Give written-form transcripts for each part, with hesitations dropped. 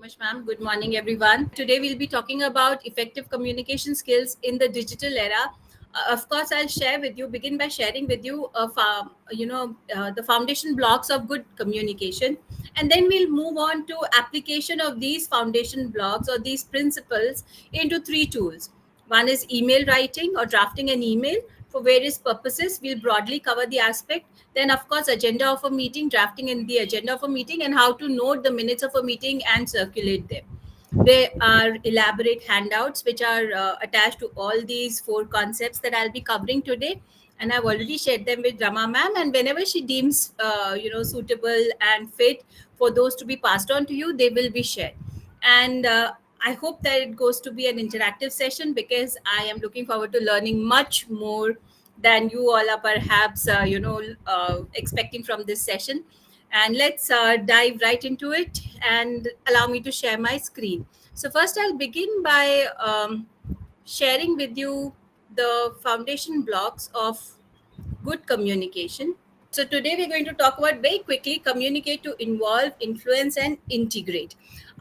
much, ma'am. Good morning, everyone. Today we'll be talking about effective communication skills in the digital era. Of course, I'll begin by sharing with you, the foundation blocks of good communication, and then we'll move on to application of these foundation blocks or these principles into three tools. One is email writing or drafting an email for various purposes. We'll broadly cover the aspect. Then, of course, agenda of a meeting, drafting in the agenda of a meeting, and how to note the minutes of a meeting and circulate them. There are elaborate handouts which are attached to all these four concepts that I'll be covering today. And I've already shared them with Rama ma'am. And whenever she deems, suitable and fit for those to be passed on to you, they will be shared. And I hope that it goes to be an interactive session because I am looking forward to learning much more than you all are perhaps, expecting from this session. And let's dive right into it and allow me to share my screen. So first I'll begin by sharing with you the foundation blocks of good communication. So today we're going to talk about very quickly communicate to involve, influence, and integrate.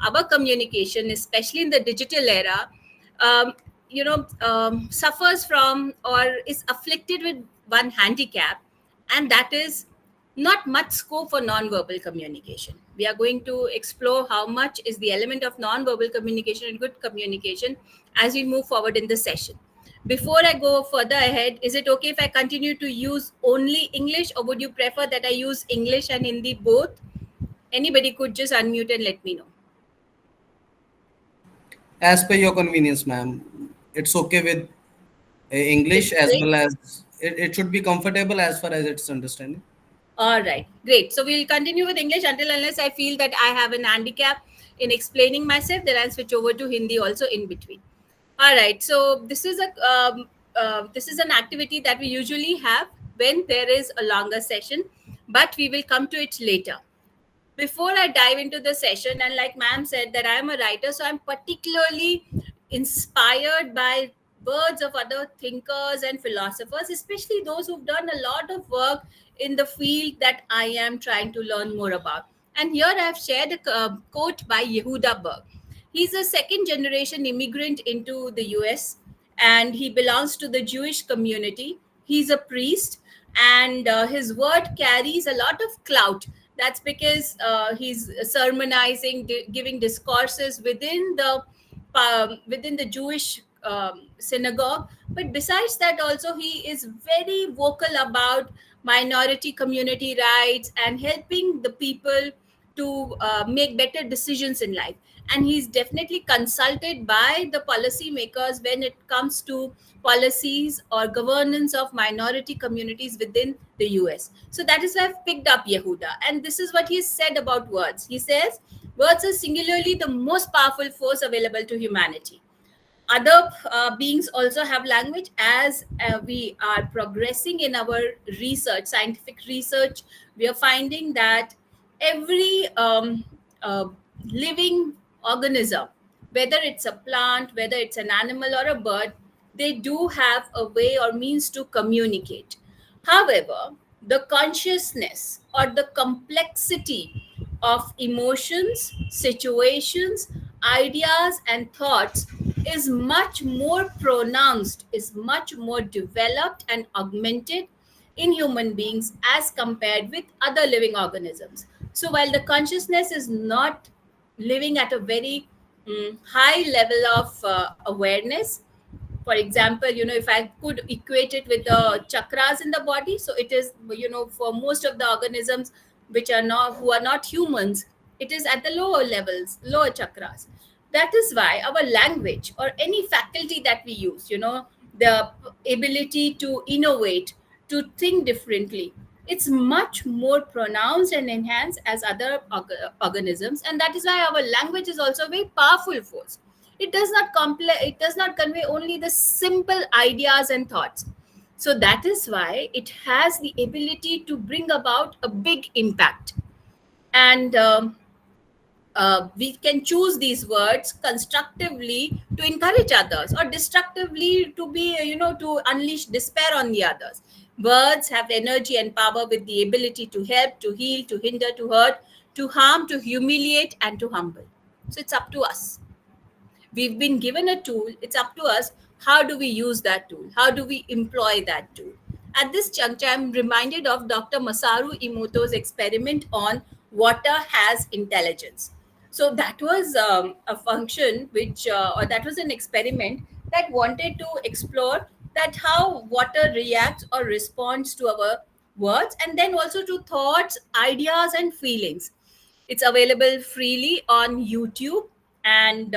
Our communication, especially in the digital era, um, suffers from or is afflicted with one handicap, and that is not much scope for non-verbal communication. We are going to explore how much is the element of non-verbal communication and good communication as we move forward in the session. Before I go further ahead, is it okay if I continue to use only English, or would you prefer that I use English and Hindi both? Anybody could just unmute and let me know. As per your convenience, ma'am. It's okay with It's English as okay. well as it should be comfortable as far as it's understanding. All right, great. So we'll continue with English until unless I feel that I have an handicap in explaining myself. Then I'll switch over to Hindi also in between. All right. So this is an activity that we usually have when there is a longer session, but we will come to it later. Before I dive into the session, and like ma'am said that I am a writer, so I'm particularly inspired by words of other thinkers and philosophers, especially those who've done a lot of work in the field that I am trying to learn more about. And here I've shared a quote by Yehuda Berg. He's a second generation immigrant into the US, and he belongs to the Jewish community. He's a priest, and his word carries a lot of clout. That's because he's sermonizing, giving discourses within the Jewish synagogue. But besides that, also he is very vocal about minority community rights and helping the people to make better decisions in life. And he's definitely consulted by the policymakers when it comes to policies or governance of minority communities within the US. So that is why I've picked up Yehuda. And this is what he said about words. He says, words are singularly the most powerful force available to humanity. Other beings also have language. As we are progressing in our research, scientific research, we are finding that every living organism, whether it's a plant, whether it's an animal or a bird, they do have a way or means to communicate. However, the consciousness or the complexity of emotions, situations, ideas, and thoughts is much more pronounced, is much more developed and augmented in human beings as compared with other living organisms. So, while the consciousness is not living at a very high level of awareness, for example, if I could equate it with the chakras in the body, so it is, for most of the organisms which are not who are not humans, it is at the lower levels, lower chakras. That is why our language or any faculty that we use, the ability to innovate, to think differently, it's much more pronounced and enhanced as other organisms. And that is why our language is also a very powerful force. It does not convey only the simple ideas and thoughts. So that is why it has the ability to bring about a big impact. And we can choose these words constructively to encourage others, or destructively to be, to unleash despair on the others. Words have energy and power with the ability to help, to heal, to hinder, to hurt, to harm, to humiliate, and to humble. So it's up to us. We've been given a tool. It's up to us. How do we use that tool? How do we employ that tool? At this juncture, I'm reminded of Dr. Masaru Emoto's experiment on water has intelligence. So that was a function or that was an experiment that wanted to explore that how water reacts or responds to our words, and then also to thoughts, ideas, and feelings. It's available freely on YouTube, and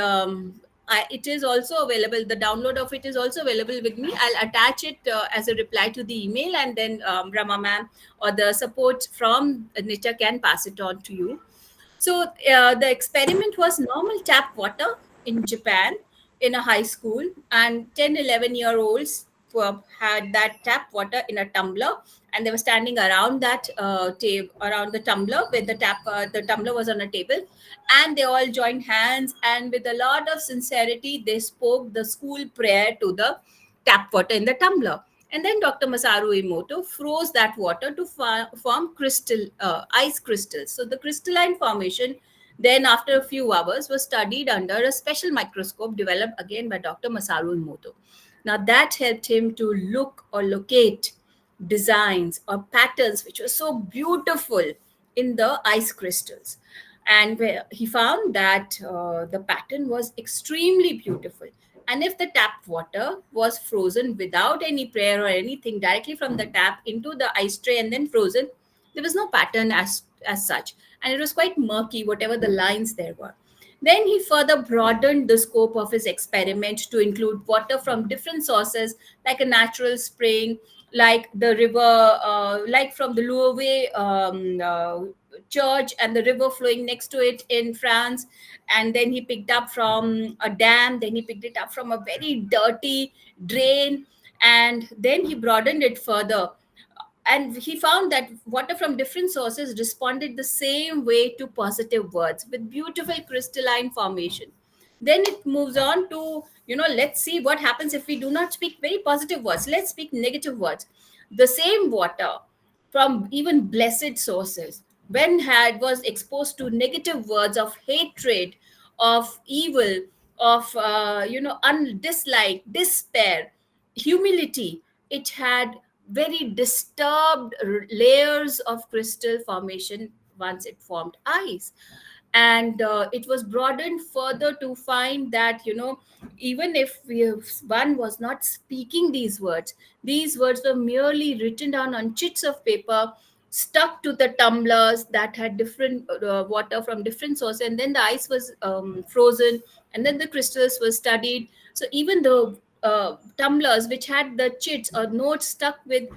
it is also available. The download of it is also available with me. I'll attach it as a reply to the email, and then Rama ma'am or the support from Nitya can pass it on to you. So the experiment was normal tap water in Japan in a high school, and 10, 11-year-olds had that tap water in a tumbler, and they were standing around that around the tumbler where the tumbler was on a table, and they all joined hands, and with a lot of sincerity they spoke the school prayer to the tap water in the tumbler. And then Dr. Masaru Emoto froze that water to form ice crystals. So the crystalline formation, then after a few hours, was studied under a special microscope developed again by Dr. Masaru Emoto. Now that helped him to look or locate designs or patterns which were so beautiful in the ice crystals. And where he found that the pattern was extremely beautiful. And if the tap water was frozen without any prayer or anything directly from the tap into the ice tray and then frozen, there was no pattern as such. And it was quite murky, whatever the lines there were. Then he further broadened the scope of his experiment to include water from different sources, like a natural spring, like the river, like from the Louvre church and the river flowing next to it in France. And then he picked up from a dam, then he picked it up from a very dirty drain, and then he broadened it further, and he found that water from different sources responded the same way to positive words with beautiful crystalline formation. Then it moves on to, let's see what happens if we do not speak very positive words. Let's speak negative words. The same water from even blessed sources, when had was exposed to negative words of hatred, of evil, of dislike, despair, humility, it had very disturbed layers of crystal formation once it formed ice. And it was broadened further to find that, even if one was not speaking these words were merely written down on chits of paper, stuck to the tumblers that had different water from different sources, and then the ice was frozen, and then the crystals were studied. So even the tumblers which had the chits or notes stuck with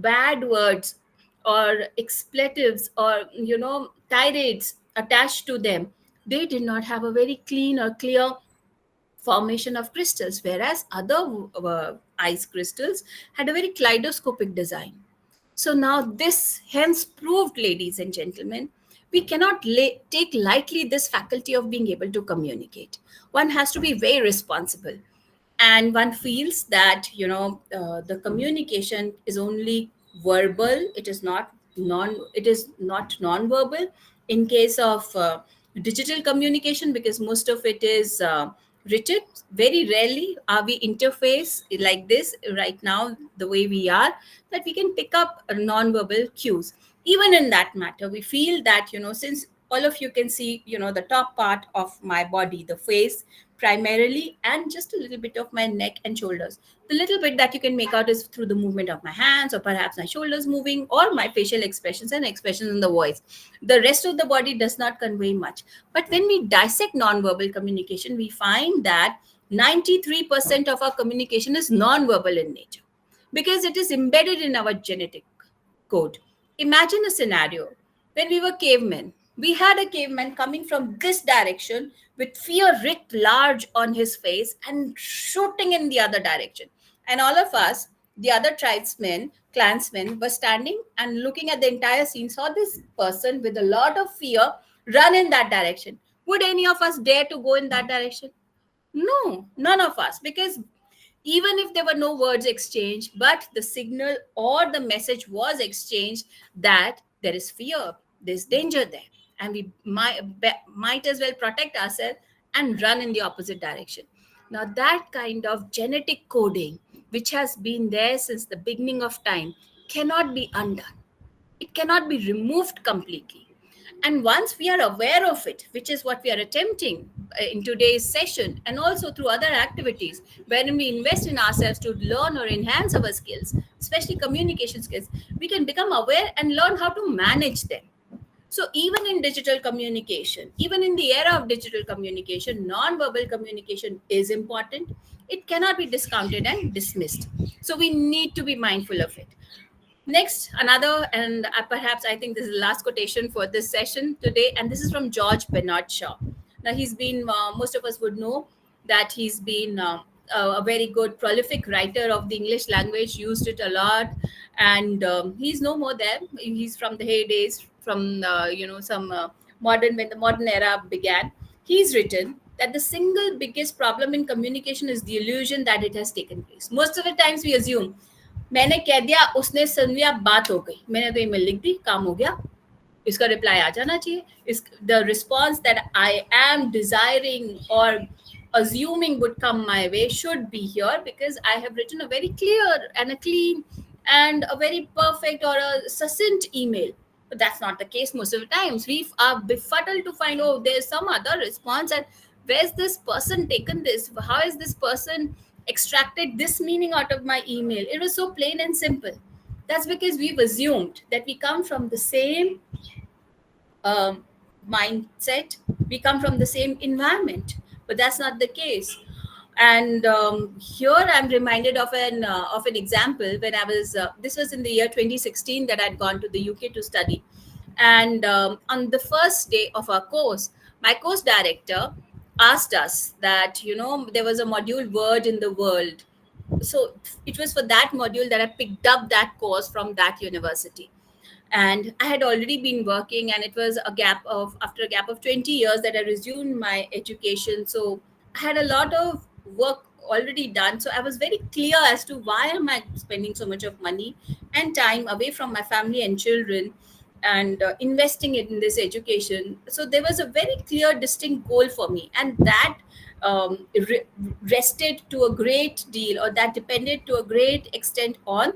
bad words or expletives or tirades attached to them, they did not have a very clean or clear formation of crystals, whereas other ice crystals had a very kaleidoscopic design. So now this hence proved, ladies and gentlemen, we cannot take lightly this faculty of being able to communicate. One has to be very responsible, and one feels that the communication is only verbal. It is not non-verbal in case of digital communication, because most of it is written. Very rarely are we interface like this right now, the way we are, that we can pick up non-verbal cues. Even in that matter, we feel that since all of you can see the top part of my body, the face primarily, and just a little bit of my neck and shoulders, the little bit that you can make out is through the movement of my hands or perhaps my shoulders moving or my facial expressions and expressions in the voice. The rest of the body does not convey much. But when we dissect non-verbal communication, we find that 93% of our communication is non-verbal in nature, because it is embedded in our genetic code. Imagine a scenario when we were cavemen. We had a caveman coming from this direction with fear writ large on his face and shooting in the other direction. And all of us, the other clansmen, were standing and looking at the entire scene, saw this person with a lot of fear run in that direction. Would any of us dare to go in that direction? No, none of us, because even if there were no words exchanged, but the signal or the message was exchanged that there is fear, there's danger there. and we might as well protect ourselves and run in the opposite direction. Now, that kind of genetic coding, which has been there since the beginning of time, cannot be undone. It cannot be removed completely. And once we are aware of it, which is what we are attempting in today's session, and also through other activities, wherein we invest in ourselves to learn or enhance our skills, especially communication skills, we can become aware and learn how to manage them. So, even in digital communication, even in the era of digital communication, non-verbal communication is important. It cannot be discounted and dismissed. So, we need to be mindful of it. Next, another, and perhaps I think this is the last quotation for this session today, and this is from George Bernard Shaw. Now, he's been, most of us would know that he's been a very good, prolific writer of the English language, used it a lot, and he's no more there. He's from the heydays, from, some modern, when the modern era began. He's written that the single biggest problem in communication is the illusion that it has taken place. Most of the times we assume, मैंने कह दिया, उसने सुन लिया, बात हो गई, मैंने तो ईमेल लिख दी, काम हो गया, इसका रिप्लाई आ जाना चाहिए. इस the response that I am desiring or assuming would come my way should be here, because I have written a very clear and a clean and a very perfect or a succinct email. But that's not the case most of the times. We are befuddled to find, oh, there's some other response, and where's this person taken this? How is this person extracted this meaning out of my email? It was so plain and simple. That's because we've assumed that we come from the same mindset, we come from the same environment, but that's not the case. And here I'm reminded of an example when I was this was in the year 2016 that I'd gone to the UK to study, and on the first day of our course, my course director asked us that, there was a module, Word in the World. So it was for that module that I picked up that course from that university. And I had already been working, and it was after a gap of 20 years that I resumed my education. So I had a lot of work already done. So I was very clear as to why am I spending so much of money and time away from my family and children, and investing it in this education. So there was a very clear, distinct goal for me, and that rested to a great deal, or that depended to a great extent on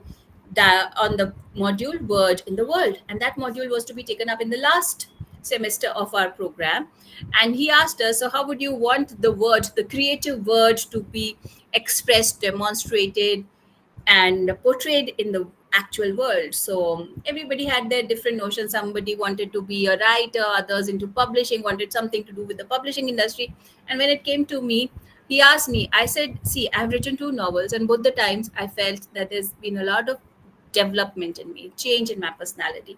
the module Word in the World, and that module was to be taken up in the last semester of our program. And he asked us, so how would you want the creative word, to be expressed, demonstrated, and portrayed in the actual world? So everybody had their different notions. Somebody wanted to be a writer, others into publishing, wanted something to do with the publishing industry. And when it came to me, he asked me, I said, see, I've written 2 novels, and both the times I felt that there's been a lot of development in me, change in my personality.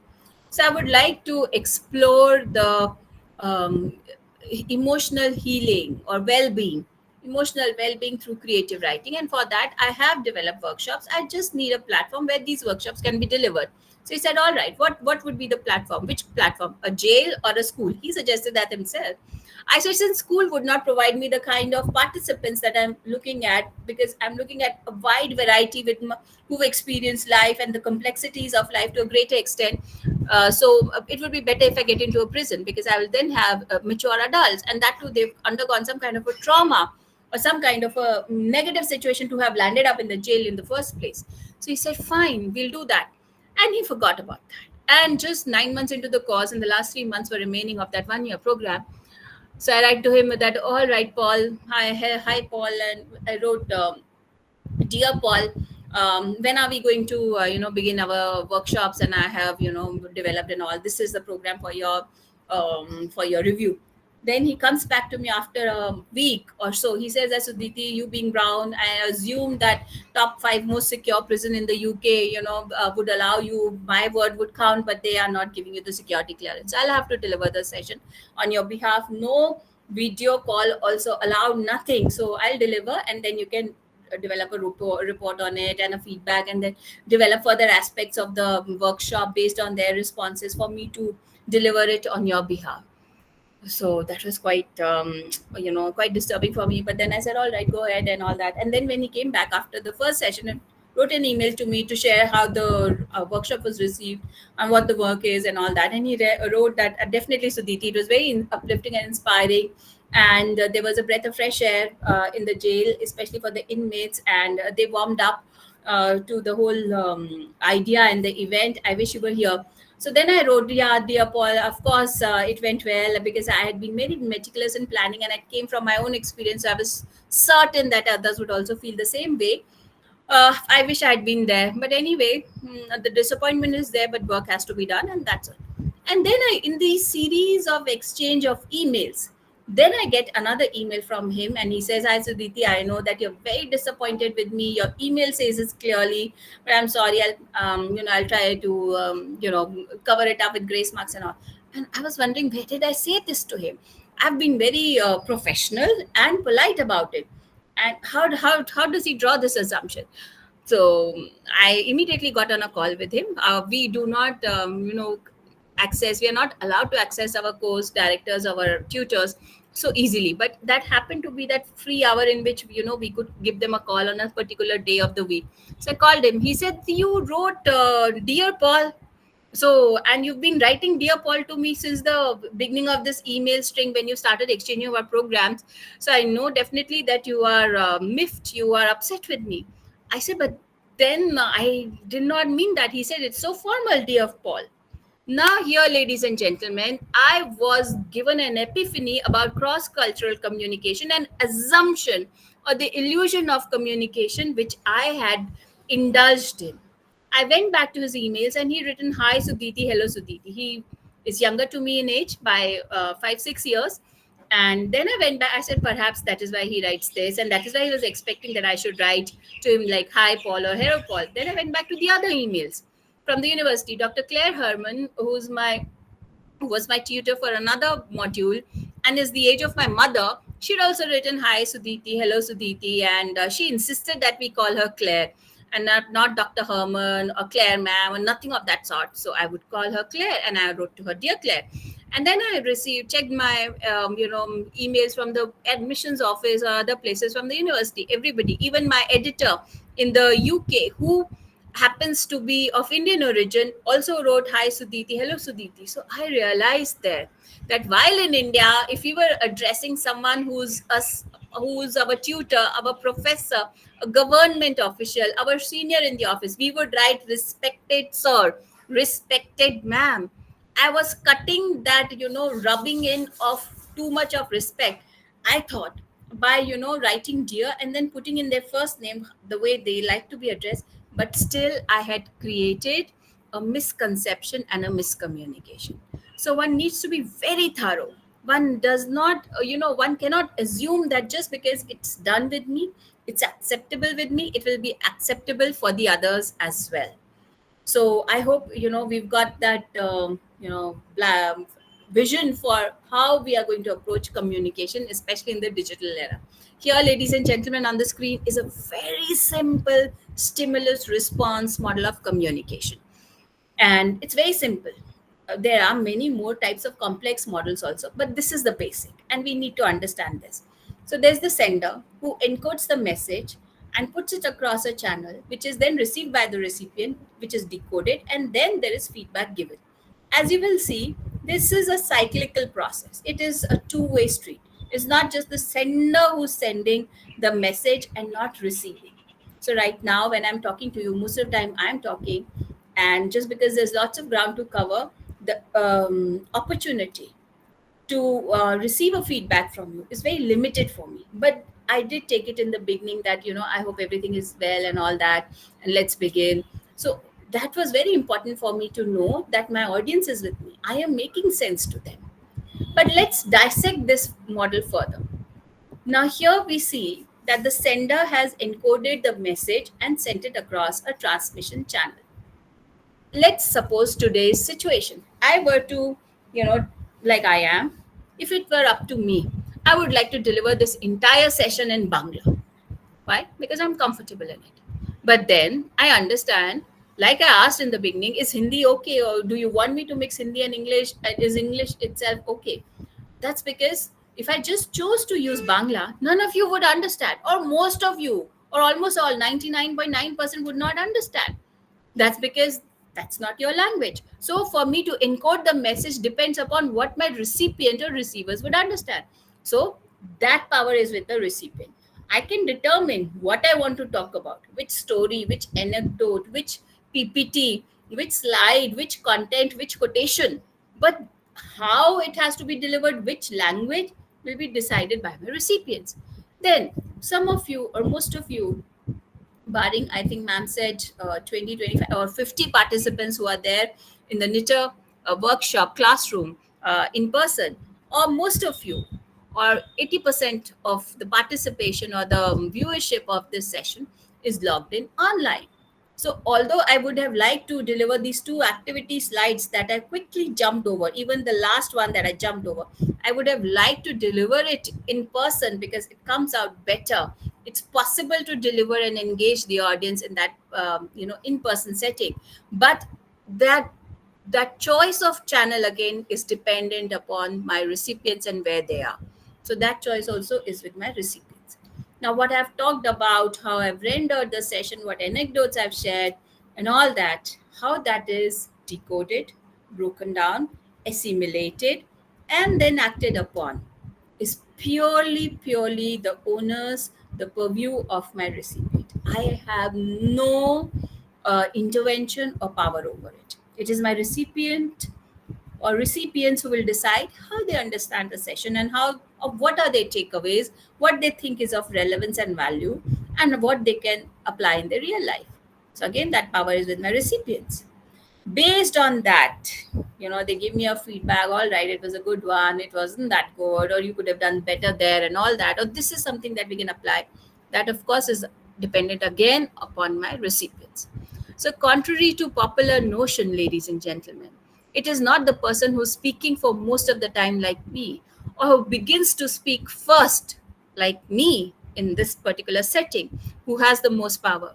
So I would like to explore the um, emotional healing or well-being, emotional well-being through creative writing. And for that, I have developed workshops. I just need a platform where these workshops can be delivered. So he said, all right, what would be the platform? Which platform? A jail or a school? He suggested that himself. I said, since school would not provide me the kind of participants that I'm looking at, because I'm looking at a wide variety who've experienced life and the complexities of life to a greater extent. So it would be better if I get into a prison, because I will then have mature adults, and that too, they've undergone some kind of a trauma or some kind of a negative situation to have landed up in the jail in the first place. So he said, fine, we'll do that. And he forgot about that. And just 9 months into the course, and the last 3 months were remaining of that 1-year program. So I write to him that, all right, Paul, hi, Paul. And I wrote, dear Paul, when are we going to, begin our workshops? And I have, developed and all. This is the program for your review. Then he comes back to me after a week or so. He says, Sudhiti, you being brown, I assume that top 5 most secure prison in the UK, would allow you, my word would count, but they are not giving you the security clearance. I'll have to deliver the session on your behalf. No video call also allowed, nothing. So I'll deliver, and then you can develop a report on it and a feedback, and then develop further aspects of the workshop based on their responses for me to deliver it on your behalf. So that was quite quite disturbing for me. But then I said, all right, go ahead and all that. And then when he came back after the first session, it wrote an email to me to share how the workshop was received and what the work is and all that. And he wrote that definitely, Sudhiti, it was very uplifting and inspiring. And there was a breath of fresh air in the jail, especially for the inmates, and they warmed up to the whole idea and the event. I wish you were here. So then I wrote, yeah, dear Paul, of course, it went well because I had been very meticulous in planning and it came from my own experience. So I was certain that others would also feel the same way. I wish I had been there. But anyway, the disappointment is there, but work has to be done, and that's it. And then in the series of exchange of emails, then I get another email from him, and he says, "Hi Sudhiti, I know that you're very disappointed with me. Your email says it clearly, but I'm sorry. I'll try to cover it up with grace marks and all." And I was wondering, where did I say this to him? I've been very professional and polite about it, and how does he draw this assumption? So I immediately got on a call with him. We do not access, we are not allowed to access our course directors, our tutors so easily, but that happened to be that free hour in which we could give them a call on a particular day of the week. So I called him. He said, "You wrote Dear Paul, so, and you've been writing Dear Paul to me since the beginning of this email string when you started exchanging our programs. So I know definitely that you are miffed, you are upset with me." I said, "But then I did not mean that." He said, "It's so formal, Dear Paul." Now, here, ladies and gentlemen, I was given an epiphany about cross cultural communication and assumption or the illusion of communication which I had indulged in. I went back to his emails and he written, "Hi Sudhiti, hello Sudhiti." He is younger to me in age by 5-6 years. And then I went back, I said, perhaps that is why he writes this. And that is why he was expecting that I should write to him like, "Hi Paul" or "Hello Paul." Then I went back to the other emails from the university. Dr. Claire Herman, who was my tutor for another module and is the age of my mother, she'd also written, "Hi Sudhiti, hello Sudhiti," and she insisted that we call her Claire and not Dr. Herman or Claire ma'am or nothing of that sort. So I would call her Claire, and I wrote to her, "Dear Claire." And then I checked my emails from the admissions office or other places from the university. Everybody, even my editor in the UK, who happens to be of Indian origin, also wrote, "Hi Sudhiti, hello Sudhiti." So I realized there that while in India, if we were addressing someone who's our tutor, our professor, a government official, our senior in the office, we would write "Respected sir," "Respected ma'am." I was cutting that, rubbing in of too much of respect. I thought by, writing "dear" and then putting in their first name the way they like to be addressed, but still I had created a misconception and a miscommunication. So one needs to be very thorough. One does not, one cannot assume that just because it's done with me, it's acceptable with me, it will be acceptable for the others as well. So I hope we've got that vision for how we are going to approach communication, especially in the digital era. Here, ladies and gentlemen, on the screen is a very simple stimulus response model of communication, and it's very simple. There are many more types of complex models also, but this is the basic and we need to understand this. So there's the sender who encodes the message and puts it across a channel, which is then received by the recipient, which is decoded, and then there is feedback given. As you will see, this is a cyclical process. It is a two-way street. It's not just the sender who's sending the message and not receiving. So right now, when I'm talking to you, most of the time I'm talking, and just because there's lots of ground to cover, the opportunity to receive a feedback from you is very limited for me. But I did take it in the beginning that, I hope everything is well and all that, and let's begin. So that was very important for me to know that my audience is with me. I am making sense to them. But let's dissect this model further. Now, here we see that the sender has encoded the message and sent it across a transmission channel. Let's suppose today's situation. I were to, like I am, if it were up to me, I would like to deliver this entire session in Bangla. Why? Because I'm comfortable in it. But then I understand, like I asked in the beginning, is Hindi okay? Or do you want me to mix Hindi and English? Is English itself okay? That's because if I just chose to use Bangla, none of you would understand, or most of you or almost all 99.9% would not understand. That's because that's not your language. So for me to encode the message depends upon what my recipient or receivers would understand. So that power is with the recipient. I can determine what I want to talk about, which story, which anecdote, which PPT, which slide, which content, which quotation. But how it has to be delivered, which language, will be decided by my recipients. Then some of you or most of you, barring, I think ma'am said 20, 25 or 50 participants who are there in the knitter workshop classroom in person, or most of you, or 80% of the participation or the viewership of this session is logged in online. So although I would have liked to deliver these two activity slides that I quickly jumped over, even the last one that I jumped over, I would have liked to deliver it in person because it comes out better. It's possible to deliver and engage the audience in that in-person setting. But that that choice of channel again is dependent upon my recipients and where they are. So that choice also is with my recipients. Now, what I've talked about, how I've rendered the session, what anecdotes I've shared, and all that, how that is decoded, broken down, assimilated, and then acted upon is purely the owners, the purview of my recipient. I have no intervention or power over it. It is my recipient or recipients who will decide how they understand the session and how of what are their takeaways, what they think is of relevance and value, and what they can apply in their real life. So again, that power is with my recipients. Based on that, they give me a feedback. All right, it was a good one, it wasn't that good, or you could have done better there, and all that, or this is something that we can apply. That of course is dependent again upon my recipients. So contrary to popular notion, ladies and gentlemen, it is not the person who's speaking for most of the time like me, or who begins to speak first like me in this particular setting, who has the most power.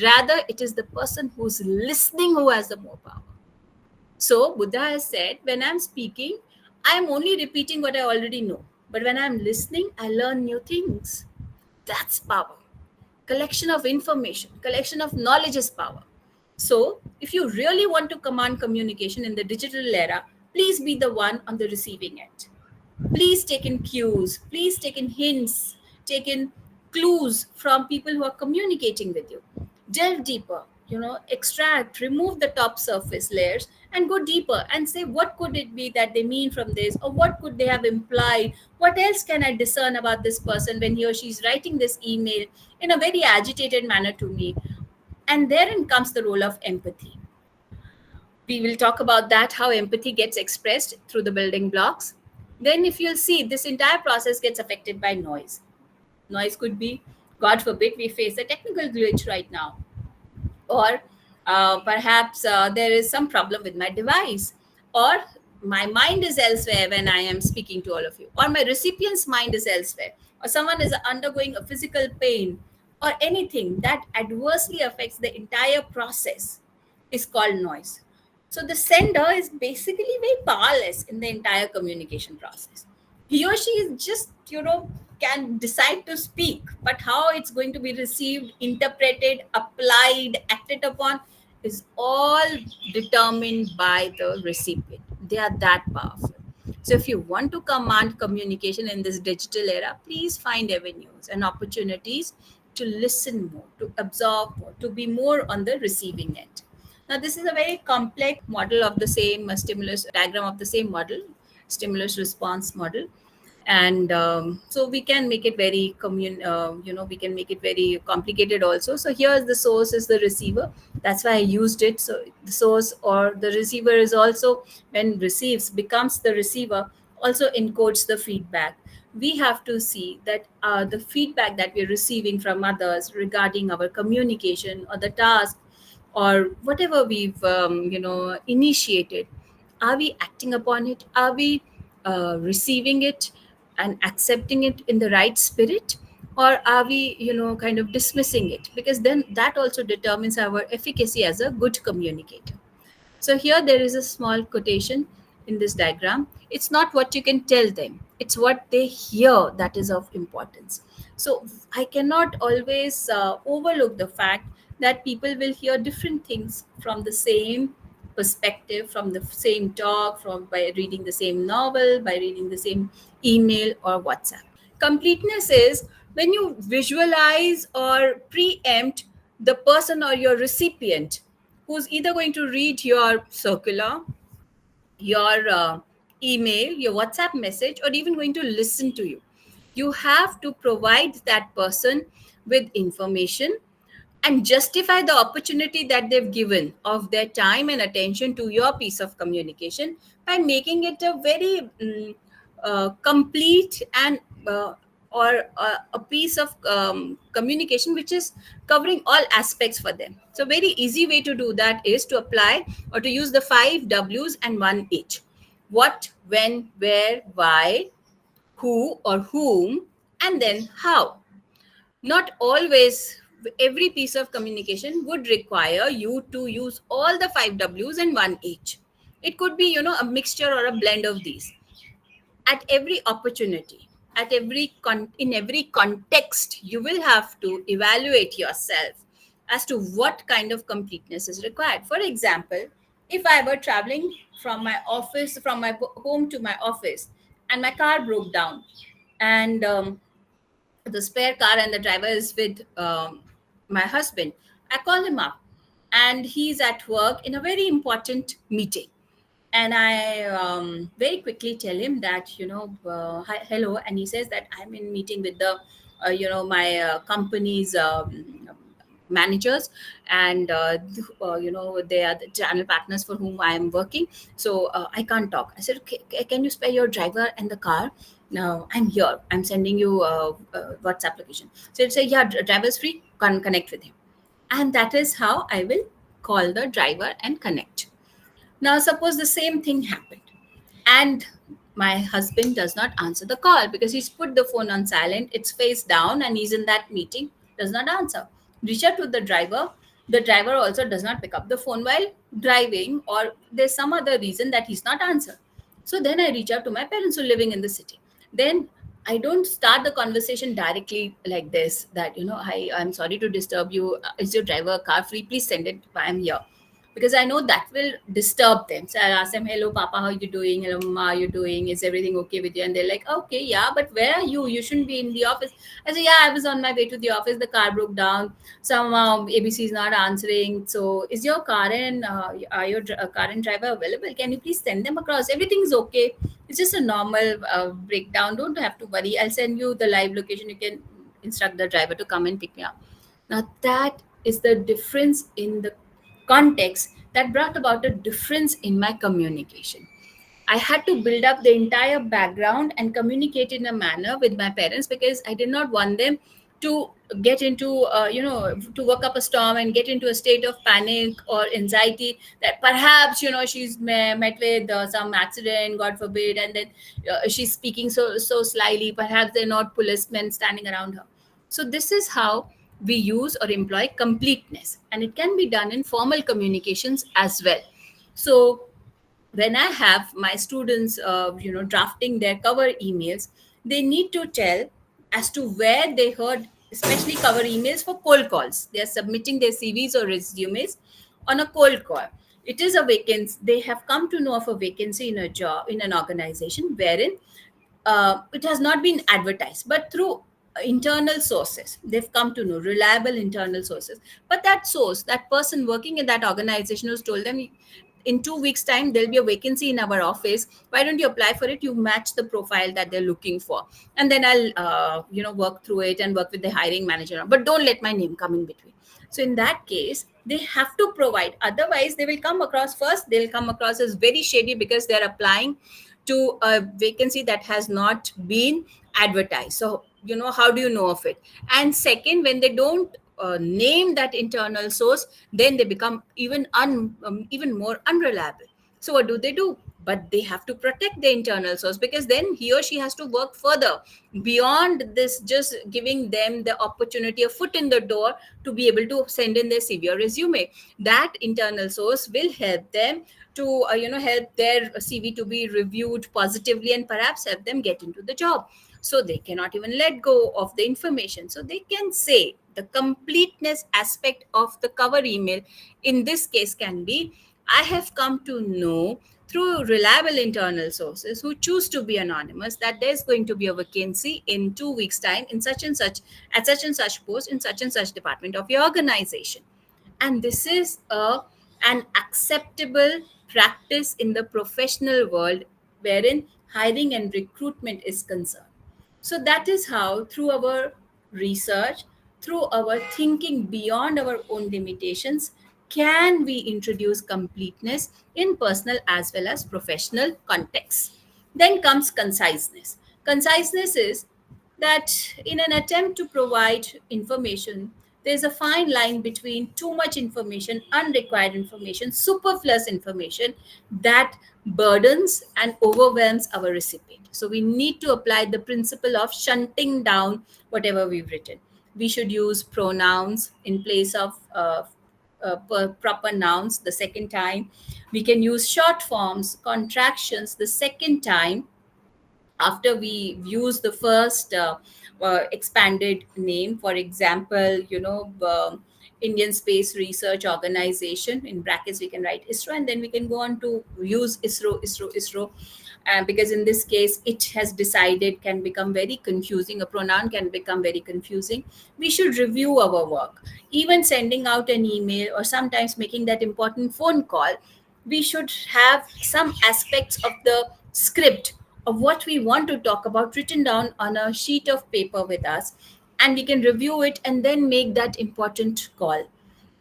Rather, it is the person who's listening who has the more power. So, Buddha has said, when I'm speaking, I'm only repeating what I already know. But when I'm listening, I learn new things. That's power. Collection of information, collection of knowledge is power. So, if you really want to command communication in the digital era, please be the one on the receiving end. Please take in cues, please take in hints, take in clues from people who are communicating with you. Delve deeper, extract, remove the top surface layers and go deeper and say, what could it be that they mean from this, or what could they have implied? What else can I discern about this person when he or she is writing this email in a very agitated manner to me? And therein comes the role of empathy. We will talk about that, how empathy gets expressed through the building blocks. Then if you'll see, this entire process gets affected by noise. Noise could be, god forbid, we face a technical glitch right now, or perhaps there is some problem with my device, or my mind is elsewhere when I am speaking to all of you, or my recipient's mind is elsewhere, or someone is undergoing a physical pain, or anything that adversely affects the entire process is called noise. So the sender is basically very powerless in the entire communication process. He or she is just, can decide to speak, but how it's going to be received, interpreted, applied, acted upon is all determined by the recipient. They are that powerful. So if you want to command communication in this digital era, please find avenues and opportunities to listen more, to absorb more, to be more on the receiving end. Now, this is a very complex model of the same stimulus diagram of the same model, stimulus response model. And so we can make it very we can make it very complicated also. So here the source is the receiver. That's why I used it. So the source or the receiver is also, when receives, becomes the receiver, also encodes the feedback. We have to see that the feedback that we're receiving from others regarding our communication or the task or whatever we've initiated, are we acting upon it? Are we receiving it and accepting it in the right spirit, or are we kind of dismissing it? Because then that also determines our efficacy as a good communicator. So here there is a small quotation in this diagram. It's not what you can tell them, It's what they hear that is of importance. So I cannot always overlook the fact that people will hear different things from the same perspective, from the same talk, from by reading the same novel, by reading the same email or WhatsApp. Completeness is when you visualize or preempt the person or your recipient who's either going to read your circular, your email, your WhatsApp message, or even going to listen to you. You have to provide that person with information and justify the opportunity that they've given of their time and attention to your piece of communication by making it a very complete and or a piece of communication which is covering all aspects for them. So very easy way to do that is to apply or to use the 5 W's and 1 H: what, when, where, why, who or whom, and then how. Not always every piece of communication would require you to use all the 5 W's and 1 H. It could be, a mixture or a blend of these. At every opportunity, in every context, you will have to evaluate yourself as to what kind of completeness is required. For example, if I were traveling from my home to my office, and my car broke down, and the spare car and the driver is with my husband. I call him up, and he's at work in a very important meeting. And I very quickly tell him that, hi, hello. And he says that I'm in meeting with the, my company's managers, and they are the channel partners for whom I am working. So I can't talk. I said, okay, can you spare your driver and the car? No, I'm here. I'm sending you a WhatsApp location. So he'll say, yeah, driver's free. Connect with him. And that is how I will call the driver and connect. Now, suppose the same thing happened, and my husband does not answer the call because he's put the phone on silent, it's face down, and he's in that meeting, does not answer. Reach out to the driver. The driver also does not pick up the phone while driving, or there's some other reason that he's not answered. So then I reach out to my parents who are living in the city. Then I don't start the conversation directly like this, that, hi, I'm sorry to disturb you. Is your driver car free? Please send it. I'm here, because I know that will disturb them. So I'll ask them, hello, Papa, how you doing? Hello, Mama, how you doing? Is everything okay with you? And they're like, okay, yeah, but where are you? You shouldn't be in the office. I say, yeah, I was on my way to the office. The car broke down. Somehow ABC is not answering. So is your car and are your car and driver available? Can you please send them across? Everything's okay. It's just a normal breakdown. Don't have to worry. I'll send you the live location. You can instruct the driver to come and pick me up. Now that is the difference in the context that brought about a difference in my communication. I had to build up the entire background and communicate in a manner with my parents, because I did not want them to get into, to work up a storm and get into a state of panic or anxiety that perhaps, she's met with some accident, God forbid, and then she's speaking so slyly. Perhaps they're not policemen standing around her. So this is how we use or employ completeness, and it can be done in formal communications as well. So when I have my students, drafting their cover emails, they need to tell as to where they heard, especially cover emails for cold calls. They are submitting their CVs or resumes on a cold call. It is a vacancy. They have come to know of a vacancy in a job in an organization wherein it has not been advertised, but through internal sources they've come to know, reliable internal sources. But that source, that person working in that organization, who's told them, in 2 weeks time there'll be a vacancy in our office, why don't you apply for it? You match the profile that they're looking for, and then I'll work through it and work with the hiring manager, but don't let my name come in between. So in that case, they have to provide, otherwise they will come across, first they'll come across as very shady because they're applying to a vacancy that has not been advertised. So, how do you know of it? And second, when they don't name that internal source, then they become even more unreliable. So what do? but they have to protect the internal source, because then he or she has to work further beyond this, just giving them the opportunity, a foot in the door, to be able to send in their CV or resume. That internal source will help them to help their CV to be reviewed positively, and perhaps help them get into the job. So they cannot even let go of the information, so they can say the completeness aspect of the cover email in this case can be, I have come to know through reliable internal sources who choose to be anonymous that there's going to be a vacancy in 2 weeks time in such and such, at such and such post in such and such department of your organization. And this is an acceptable practice in the professional world, wherein hiring and recruitment is concerned. So that is how, through our research, through our thinking beyond our own limitations, can we introduce completeness in personal as well as professional contexts. Then comes conciseness. Conciseness is that in an attempt to provide information, there's a fine line between too much information, unrequired information, superfluous information that burdens and overwhelms our recipient. So we need to apply the principle of shunting down whatever we've written. We should use pronouns in place of proper nouns the second time. We can use short forms, contractions the second time after we use the first expanded name. For example, Indian Space Research Organization, in brackets we can write ISRO, and then we can go on to use ISRO, because in this case it has decided can become very confusing, a pronoun can become very confusing. We should review our work. Even sending out an email or sometimes making that important phone call, we should have some aspects of the script of what we want to talk about written down on a sheet of paper with us, and we can review it and then make that important call.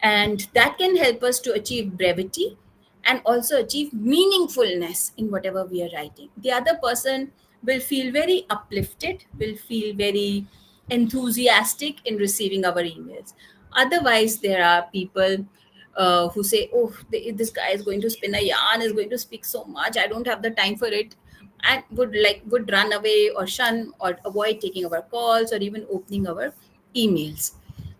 And that can help us to achieve brevity and also achieve meaningfulness in whatever we are writing. The other person will feel very uplifted, will feel very enthusiastic in receiving our emails. Otherwise, there are people who say, "Oh, this guy is going to spin a yarn, is going to speak so much. I don't have the time for it," and would run away or shun or avoid taking our calls or even opening our emails.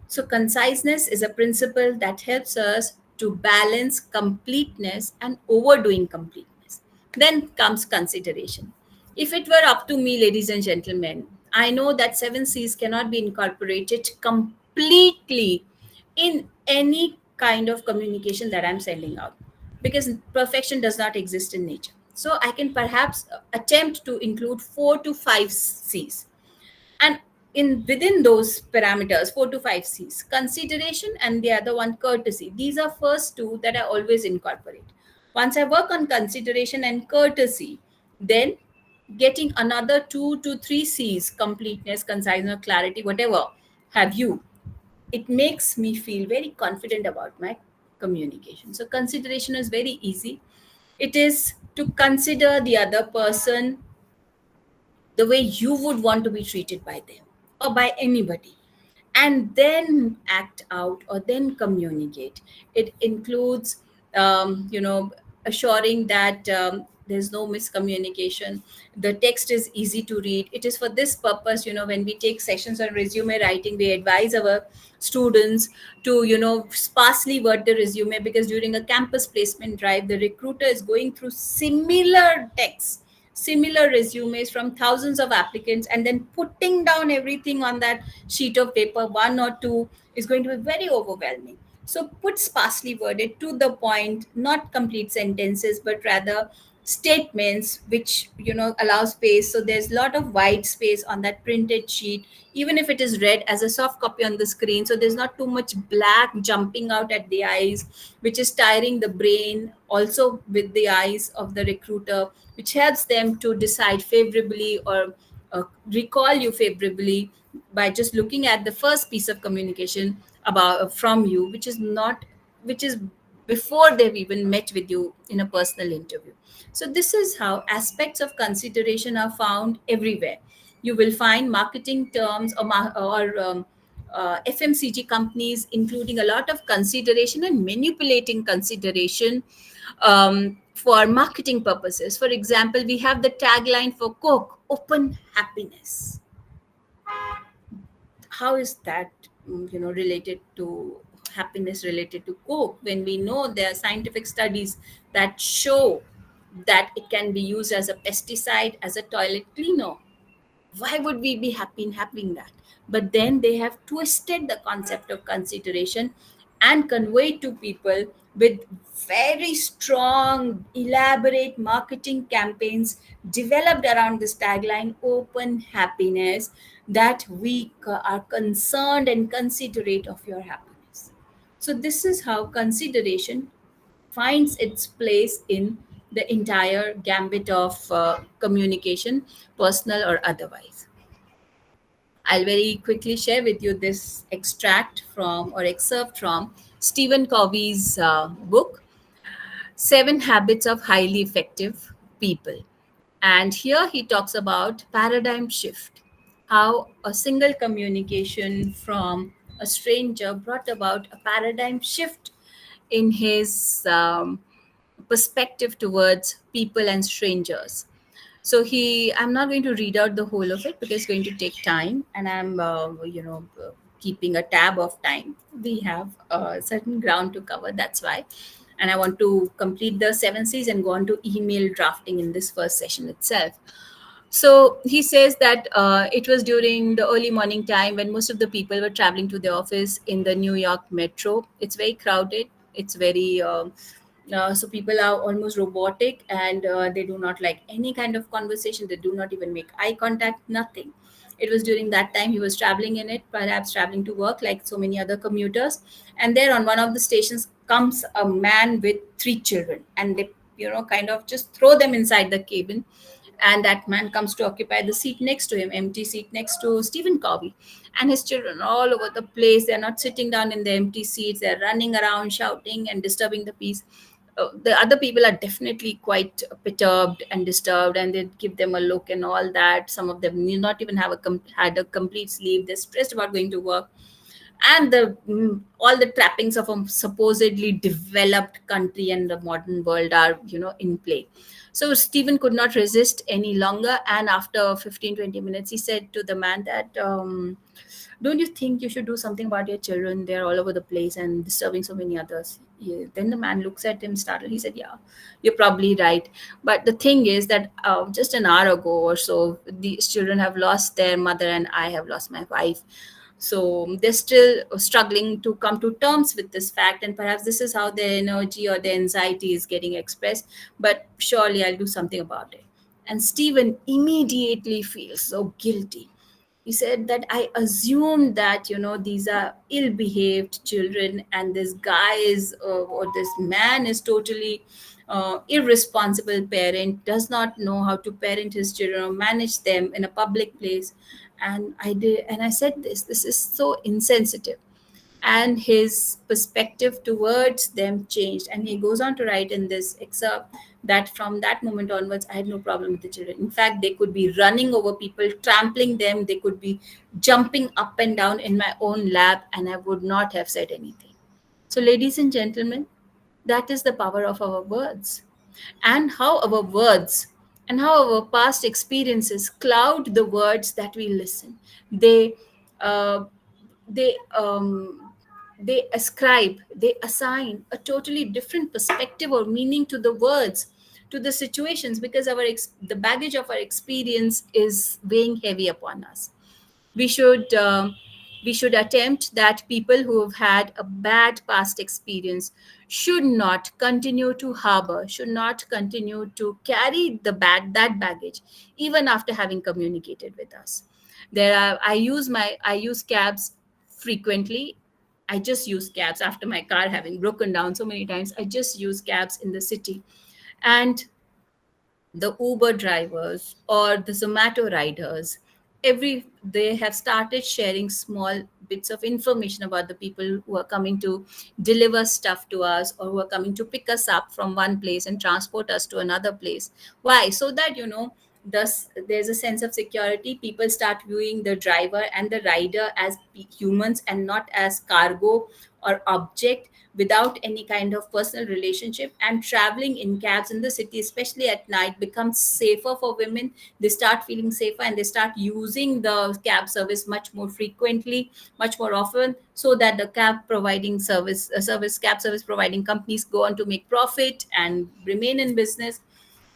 So conciseness is a principle that helps us to balance completeness and overdoing completeness. Then comes consideration. If it were up to me, ladies and gentlemen, I know that 7 C's cannot be incorporated completely in any kind of communication that I'm sending out, because perfection does not exist in nature. So I can perhaps attempt to include 4 to 5 C's, and in within those parameters, 4 to 5 C's, consideration and the other one courtesy. These are first two that I always incorporate. Once I work on consideration and courtesy, then getting another 2 to 3 C's, completeness, conciseness, clarity, whatever have you, it makes me feel very confident about my communication. So consideration is very easy. It is to consider the other person the way you would want to be treated by them or by anybody, and then act out or then communicate. It includes assuring that there's no miscommunication, the text is easy to read. It is for this purpose, when we take sessions on resume writing, we advise our students to sparsely word the resume, because during a campus placement drive, the recruiter is going through similar texts, similar resumes from thousands of applicants, and then putting down everything on that sheet of paper, one or two, is going to be very overwhelming. So put sparsely worded, to the point, not complete sentences, but rather statements which allow space. So there's a lot of white space on that printed sheet, even if it is read as a soft copy on the screen. So there's not too much black jumping out at the eyes, which is tiring the brain, also with the eyes of the recruiter, which helps them to decide favorably or recall you favorably by just looking at the first piece of communication about from you, which is before they've even met with you in a personal interview. So this is how aspects of consideration are found everywhere. You will find marketing terms or FMCG companies, including a lot of consideration and manipulating consideration for marketing purposes. For example, we have the tagline for Coke, open happiness. How is that related to happiness, related to Coke, when we know there are scientific studies that show that it can be used as a pesticide, as a toilet cleaner? Why would we be happy in having that? But then they have twisted the concept of consideration and conveyed to people with very strong, elaborate marketing campaigns developed around this tagline, open happiness, that we are concerned and considerate of your happiness. So this is how consideration finds its place in the entire gambit of communication, personal or otherwise. I'll very quickly share with you this extract from, or excerpt from, Stephen Covey's book, Seven Habits of Highly Effective People. And here he talks about paradigm shift, how a single communication from a stranger brought about a paradigm shift in his perspective towards people and strangers. So I'm not going to read out the whole of it because it's going to take time, and I'm keeping a tab of time. We have a certain ground to cover, that's why. And I want to complete the 7 C's and go on to email drafting in this first session itself. So he says that it was during the early morning time when most of the people were traveling to the office in the New York metro. It's very crowded. It's very so people are almost robotic, and they do not like any kind of conversation. They do not even make eye contact. Nothing. It was during that time he was traveling in it, perhaps traveling to work like so many other commuters. And there on one of the stations comes a man with 3 children, and they kind of just throw them inside the cabin, and that man comes to occupy the seat next to him, empty seat next to Stephen Covey. And his children are all over the place. They're not sitting down in the empty seats. They're running around, shouting and disturbing the peace. The other people are definitely quite perturbed and disturbed, and they give them a look and all that. Some of them need not even have had a complete sleep. They're stressed about going to work, and all the trappings of a supposedly developed country and the modern world are in play. So Stephen could not resist any longer, and after 15-20 minutes he said to the man that, don't you think you should do something about your children? They're all over the place and disturbing so many others. Yeah. Then the man looks at him, startled. He said, yeah, you're probably right. But the thing is that just an hour ago or so, these children have lost their mother and I have lost my wife. So they're still struggling to come to terms with this fact. And perhaps this is how their energy or their anxiety is getting expressed. But surely I'll do something about it. And Stephen immediately feels so guilty. He said that I assumed that these are ill-behaved children, and this guy is or this man is totally irresponsible parent, does not know how to parent his children or manage them in a public place. And I said, this is so insensitive. And his perspective towards them changed, and he goes on to write in this excerpt that from that moment onwards I had no problem with the children. In fact, they could be running over people, trampling them, they could be jumping up and down in my own lap, and I would not have said anything. So ladies and gentlemen, that is the power of our words, and how our words and how our past experiences cloud the words that we listen. Uh, they they ascribe, they assign a totally different perspective or meaning to the words, to the situations, because the baggage of our experience is weighing heavy upon us. We should we should attempt that people who have had a bad past experience should not continue to harbor, should not continue to carry that baggage even after having communicated with us. I use cabs frequently. I just use cabs after my car having broken down so many times. I just use cabs in the city. And the Uber drivers or the Zomato riders, they have started sharing small bits of information about the people who are coming to deliver stuff to us, or who are coming to pick us up from one place and transport us to another place. Why? So that Thus, there's a sense of security. People start viewing the driver and the rider as humans and not as cargo or object, without any kind of personal relationship. And traveling in cabs in the city, especially at night, becomes safer for women. They start feeling safer and they start using the cab service much more frequently, much more often, so that the cab service providing companies go on to make profit and remain in business.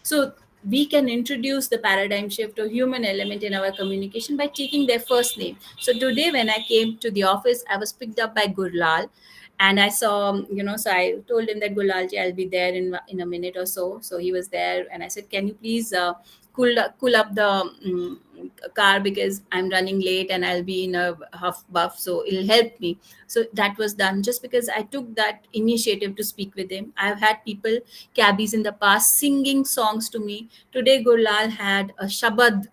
So we can introduce the paradigm shift or human element in our communication by taking their first name. So today, when I came to the office, I was picked up by Gurlal, and I saw, so I told him that Gurlalji, I'll be there in a minute or so. So he was there, and I said, can you please cool up the car, because I'm running late and I'll be in a huff buff, so it'll help me. So that was done just because I took that initiative to speak with him. I've had people, cabbies in the past, singing songs to me. Today, Gurlal had a Shabad,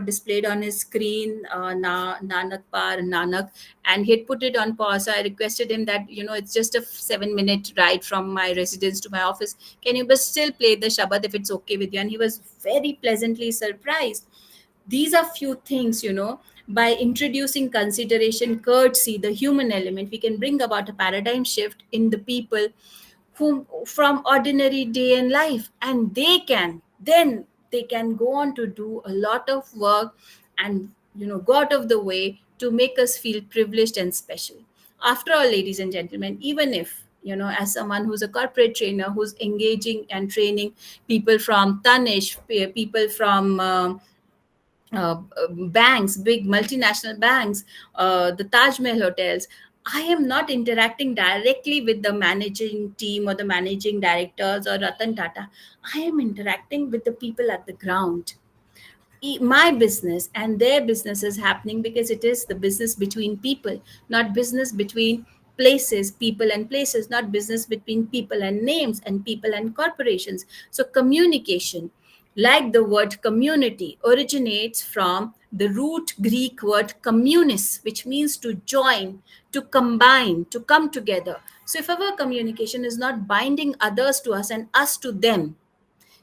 displayed on his screen, Nanak Par Nanak, and he'd put it on pause. So I requested him that, it's just a 7-minute ride from my residence to my office. Can you but still play the Shabad if it's okay with you? And he was very pleasantly surprised. These are few things, by introducing consideration, courtesy, the human element, we can bring about a paradigm shift in the people whom from ordinary day in life, and they can go on to do a lot of work and go out of the way to make us feel privileged and special. After all, ladies and gentlemen, even if, as someone who's a corporate trainer, who's engaging and training people from Tanish, people from banks, big multinational banks, the Taj Mahal hotels, I am not interacting directly with the managing team or the managing directors or Ratan Tata. I am interacting with the people at the ground. My business and their business is happening because it is the business between people, not business between places, people and places, not business between people and names and people and corporations. So communication, like the word community, originates from the root Greek word communis, which means to join, to combine, to come together. So if our communication is not binding others to us and us to them,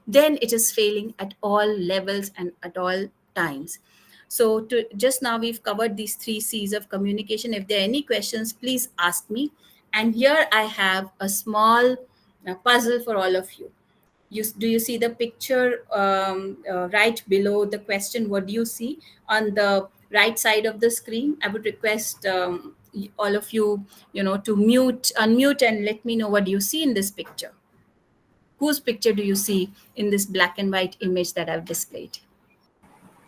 then it is failing at all levels and at all times. So just now we've covered these 3 C's of communication. If there are any questions, please ask me. And here I have a small puzzle for all of you. Do you see the picture right below the question? What do you see on the right side of the screen? I would request all of you, to unmute and let me know what you see in this picture. Whose picture do you see in this black and white image that I've displayed?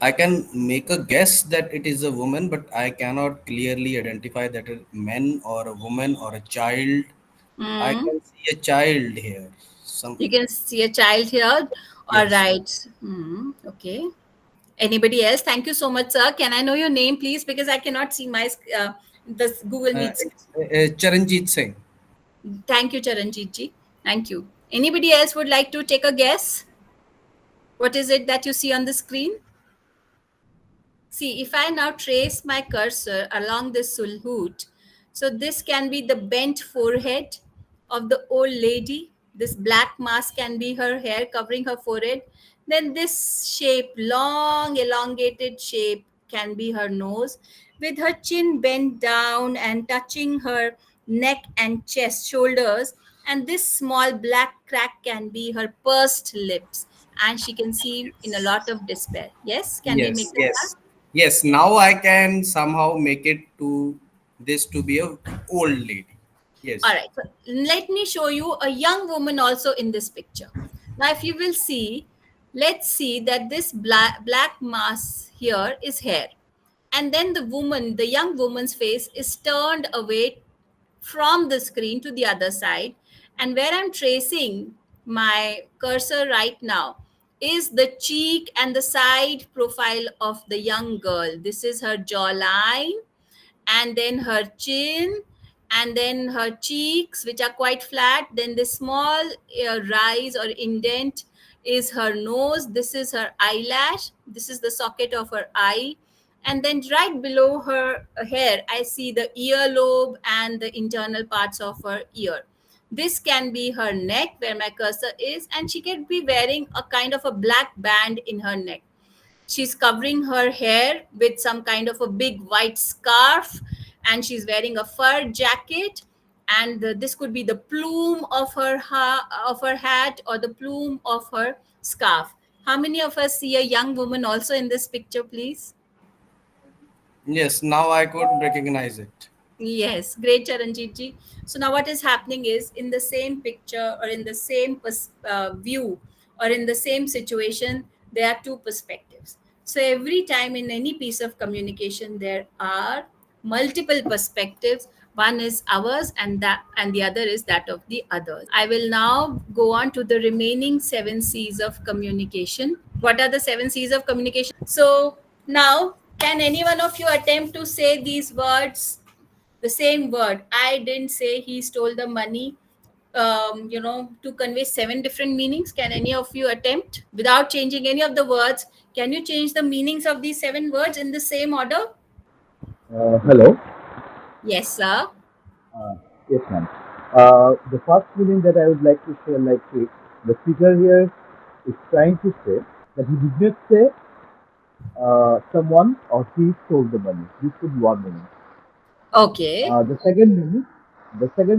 I can make a guess that it is a woman, but I cannot clearly identify that a man or a woman or a child. I Hmm. can see a child here. Some You can see a child here. All yes, right. Okay. Anybody else? Thank you so much, sir. Can I know your name, please? Because I cannot see my this Google Meet screen. it's Charanjit Singh. Thank you, Charanjit ji. Thank you. Anybody else would like to take a guess? What is it that you see on the screen? See, if I now trace my cursor along this sulhoot, so this can be the bent forehead of the old lady. This black mask can be her hair covering her forehead. Then this shape, long elongated shape, can be her nose, with her chin bent down and touching her neck and chest, shoulders. And this small black crack can be her pursed lips. And she can seem in a lot of despair. Yes, can we make Yes, that out? yes, yes. Now I can somehow make it to this to be a old lady. All Yes, right. So let me show you a young woman also in this picture. Now, if you will see, let's see that this black mass here is hair. And then the young woman's face is turned away from the screen to the other side. And where I'm tracing my cursor right now is the cheek and the side profile of the young girl. This is her jawline, and then her chin, and then her cheeks, which are quite flat. Then the small rise or indent is her nose. This is her eyelash. This is the socket of her eye. And then right below her hair, I see the earlobe and the internal parts of her ear. This can be her neck where my cursor is, and she can be wearing a kind of a black band in her neck. She's covering her hair with some kind of a big white scarf, and she's wearing a fur jacket. And this could be the plume of of her hat, or the plume of her scarf. How many of us see a young woman also in this picture, please? Yes, now I could recognize it. Yes, great, Charanjit ji. So now what is happening is, in the same picture, or in the same view, or in the same situation, there are two perspectives. So every time in any piece of communication, there are multiple perspectives. One is ours, and the other is that of the others. I will now go on to the remaining seven C's of communication. What are the seven C's of communication? So now, can any one of you attempt to say these words, the same word? I didn't say he stole the money, to convey seven different meanings. Can any of you attempt without changing any of the words? Can you change the meanings of these seven words in the same order? Hello. Yes, sir. Uh, yes, ma'am. The first meaning that I would like to say, the speaker here is trying to say that he did not say someone or he stole the money. This could be one meaning. Okay. The second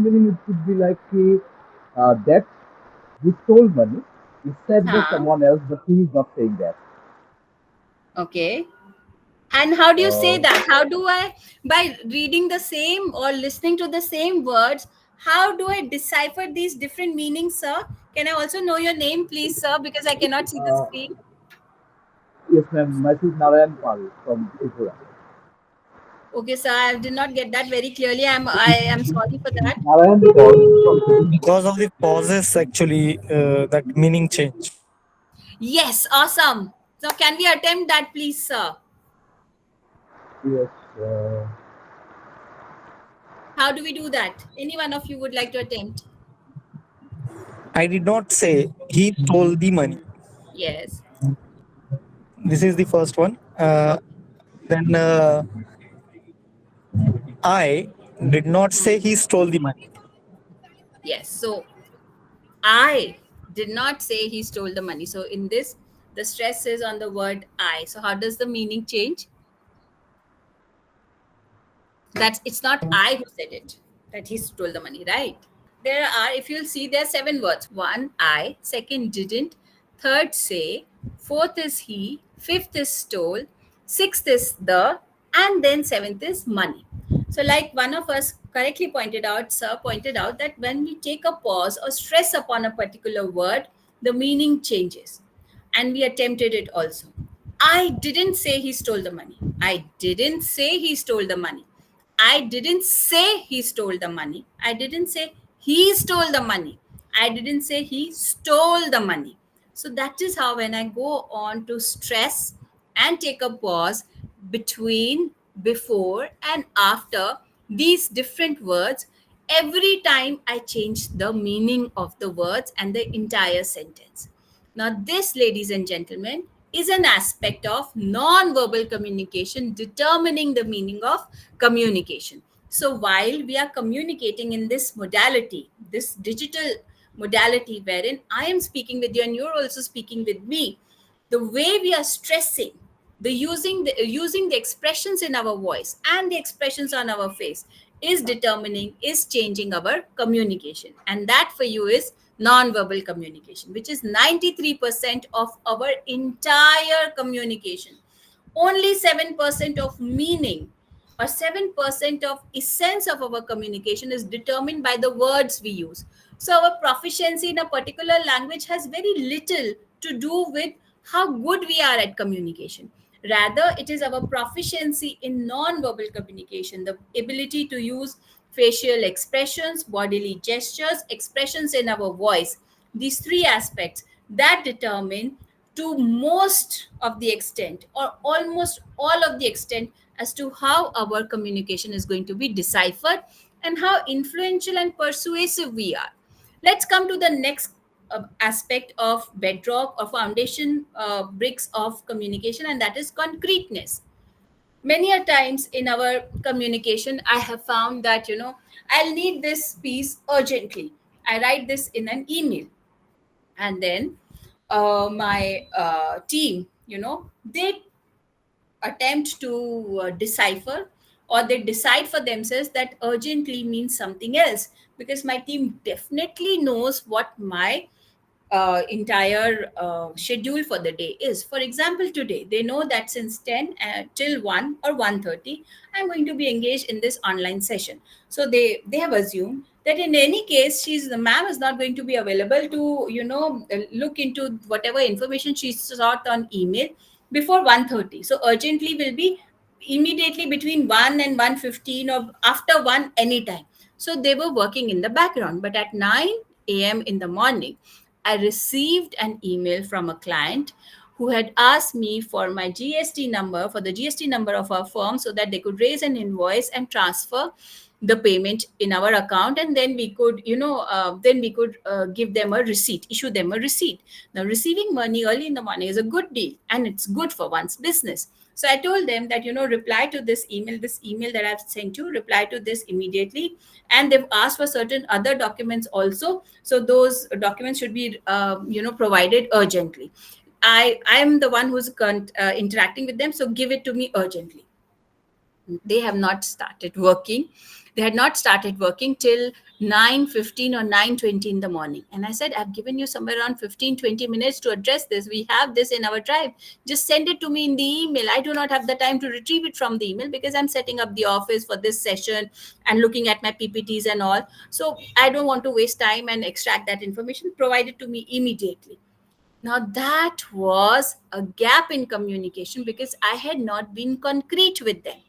meaning it could be like that he stole money. He said by Huh. someone else, but he is not saying that. Okay. And how do you say Uh, that? How do I, by reading the same or listening to the same words, how do I decipher these different meanings, sir? Can I also know your name, please, sir? Because I cannot see the uh, screen. yes, ma'am. Myself Narayan Pal from Tripura. Okay, sir, I did not get that very clearly. I am sorry for that. Narayan Pal from Tripura. Because of the pauses, actually, that meaning change. Yes, awesome. So can we attempt that, please, sir? Yes. How do we do that? Any one of you would like to attempt? I did not say he stole the money. Yes. This is the first one. Then I did not say he stole the money. Yes. So I did not say he stole the money. So in this, the stress is on the word I. So how does the meaning change? That it's not I who said it, that he stole the money, right? There are, if you'll see, there are seven words. One, I. Second, didn't. Third, say. Fourth is he. Fifth is stole. Sixth is the. And then seventh is money. So, like one of us correctly pointed out, sir pointed out, that when we take a pause or stress upon a particular word, the meaning changes. And we attempted it also. I didn't say he stole the money. I didn't say he stole the money. I didn't say he stole the money. I didn't say he stole the money. I didn't say he stole the money. So that is how, when I go on to stress and take a pause between, before, and after these different words, every time I change the meaning of the words and the entire sentence. Now, this, ladies and gentlemen, is an aspect of non-verbal communication determining the meaning of communication. So, while we are communicating in this modality, this digital modality, wherein I am speaking with you and you're also speaking with me, the way we are stressing, the using the expressions in our voice and the expressions on our face is changing our communication. And that for you is non-verbal communication, which is 93% of our entire communication. Only 7% of meaning, or 7% of essence of our communication, is determined by the words we use. So our proficiency in a particular language has very little to do with how good we are at communication. Rather, it is our proficiency in non-verbal communication, the ability to use facial expressions, bodily gestures, expressions in our voice. These three aspects that determine, to most of the extent or almost all of the extent, as to how our communication is going to be deciphered and how influential and persuasive we are. Let's come to the next aspect of bedrock or foundation bricks of communication, and that is concreteness. Many a times in our communication, I have found that, I'll need this piece urgently. I write this in an email, and then my team, they attempt to decipher, or they decide for themselves that urgently means something else, because my team definitely knows what my entire schedule for the day is. For example, today they know that since 10 till 1 or 1:30, I'm going to be engaged in this online session. So they have assumed that in any case, the ma'am is not going to be available to look into whatever information she sought on email before 1:30. So urgently will be immediately between 1 and 1:15, or after 1 anytime. So they were working in the background. But at 9 a.m. in the morning, I received an email from a client who had asked me for my GST number, for the GST number of our firm, so that they could raise an invoice and transfer the payment in our account, and then we could give them a receipt, issue them a receipt. Now, receiving money early in the morning is a good deal, and it's good for one's business. So I told them that, reply to this email that I've sent you, reply to this immediately. And they've asked for certain other documents also. So those documents should be, provided urgently. I'm the one who's interacting with them. So give it to me urgently. They have not started working. They had not started working till 9:15 or 9:20 in the morning. And I said, I've given you somewhere around 15-20 minutes to address this. We have this in our drive. Just send it to me in the email. I do not have the time to retrieve it from the email, because I'm setting up the office for this session and looking at my PPTs and all. So I don't want to waste time and extract that information. Provide it to me immediately. Now, that was a gap in communication, because I had not been concrete with them.